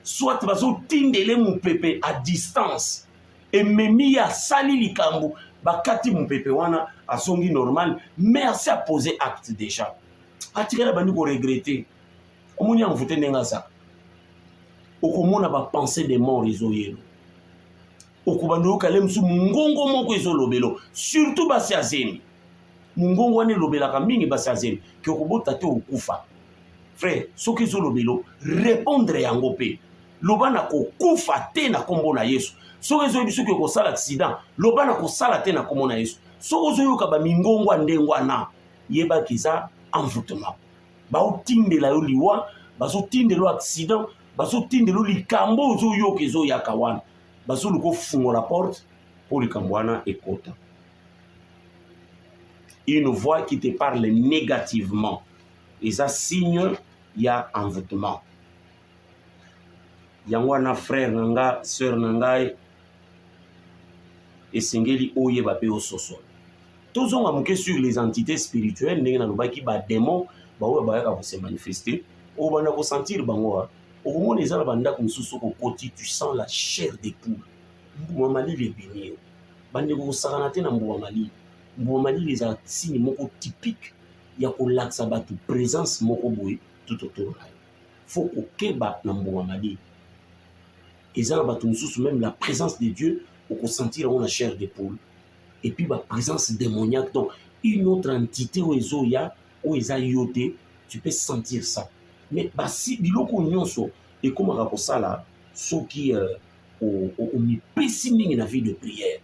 soit bazotindele mopepe à distance ememi asali likambo bakati mopepe wana asongi normal mais asi apose acte déjà atikala bandi koregrete omoni envoûté ndenge azaka okomona bapense de mort ezoyelo okobanda oyokala mosu mongongo moko ezolobelo surtout basi azemi mongongo wana elobelaka mingi basi azemi ke okobota te okufa frère soki ezolobelo répondre yango mpe loba na kokufa te na kombo na yesu soki ezoyebi soki okosala accident loba na kosala te na kombo na yesu soki ozoyoka bamingongo ya ndenge wana yebaki eza envoûtement baotindela yo liwa bazotindela yo accident bazotindela yo likambo ozoyoka ezoyaka wana bazoluka ofungola porte mpo likambo wana ekota une voix qui te parle négativement eza signe ya envoûtement yango wana frère na nga sœur na ngai esengeli oyeba mpe ososola tozonga moke sur les entités spirituelles ndenge nalobaki badémon baoyo bayaka kose manifester oyo banda kosentir bango okomona eza na bandako mosusu okokoti tu sens la chair de poule mbuma malili ebimi yo bandeko kosakana te na mbuma malili mbuma malili ezala signe moko typique ya kolakisa bato présence moko boye tout autour na yo fo kokeba na mbuma malili eza na bato mosusu même la présence de Dieu okosentir yango na chair de poule et puis ba présence démoniaque donc une autre entité oyo ezoya oyo eza yo te tu peux sentir ça mais basi biloko nyonso ekomaka kosala soki omipesi mingi na vie de prière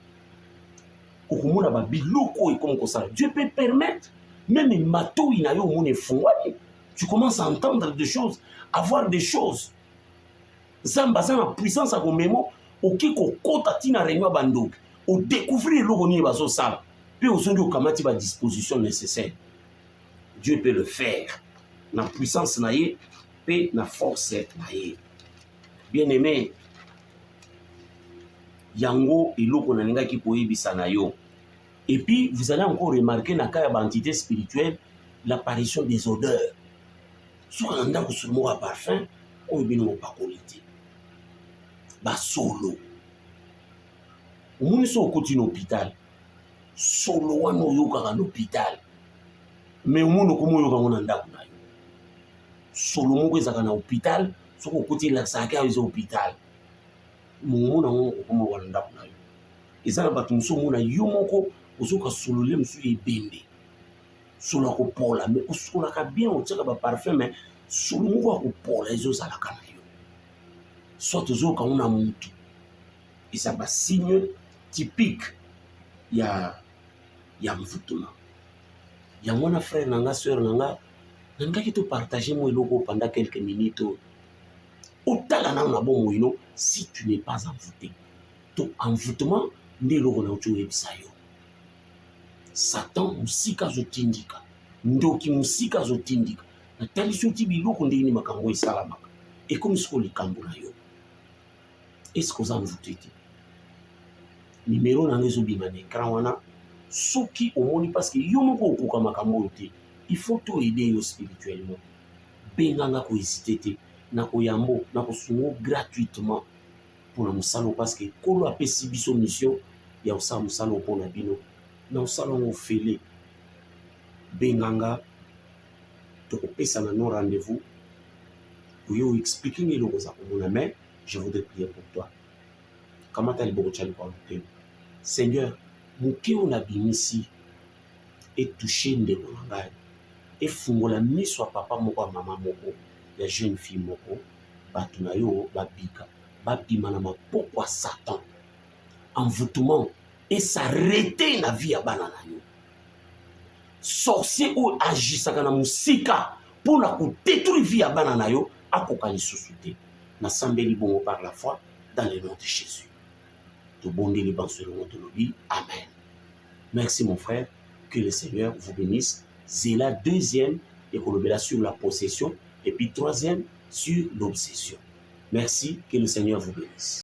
okomona babiloko ekoma kosala Dieu peut permettre même matoi na yo omona efungwani tu commences à entendre des choses à voir des choses zamba aza na puissance ya komemo oki kokota ntina réunion bandoki odécouvrir eloko nini bazosala mpe ozongi okamati badisposition nécessaire Dieu peut le faire na puissance na ye mpe na force na ye bien aimé yango eloko nalingaki koyebisa na yo et puis vous allez encore remarquer na cas ya baentité spirituelle l'apparition des odeurs soki na ndako solo moko ya parfum oyo bino mopakoli te basolo omoni so okoti na hôpital solo wana oyokaka na hôpital mais omoni okoma oyoka ngo na ndako na yo solo moko ezalaka na hôpital soki okoti elakisaka ayo eza hôpital momona ngo okoma oyoka na ndako na yo eza na bato mosusu omona yo moko ozoka solo le mosusu ebembe solo ya kopola mais osolaka bien otiaka baparfum mais solo moko ya kopola ezozalaka na yo soit ozoyoka ngo na mutu eza basigne typique ya envoûtement yango wana frère na nga sœur na nga nalingaki topartage mo eloko pendant quelques minutes otala nano na bomoi si tu n'es pas envoûté to envoûtement nde eloko na oti oyebisa yo satan mosika azotindika ndoki mosika azotindika natalisi oti biloko ndenge nini makambo esalamaka ekomi siko likambo na yo eske oza envoûté te nimero nanga ezobima na écran wana soki omoni parce que yo moko okoka makambo oyo te il faut toaide yo spirituellement benganga kohésite te na koyambo na kosungo gratuitement mpona mosala parce que kolo apesi biso mission ya kosala mosala mpona bino na kosala ngo ofele benganga tokopesana no rendez-vous oyo explique ngi eloko oza komona mais je voudrais prier pour toi kamata liboko tya likolo motema Seigneur moke oyo nabimisi etouche ndeko na ngai efungola miso ya papa moko ya mama moko ya jeune fille moko bato na yo babika babima na maboko ya Satan envoûtement et s'arrêter na vie ya bana na yo sorcier oyo agisaka na mosika mpona kodétruire vie ya bana na yo akoka lisusu te nasambeli bongo par la foi dans le nom de Jésus tobondeli banso elongo tolobi amen. Merci mon frère, que le Seigneur vous bénisse. C'est la deuxième et kolobela sur la possession et puis troisième sur l'obsession. Merci, que le Seigneur vous bénisse.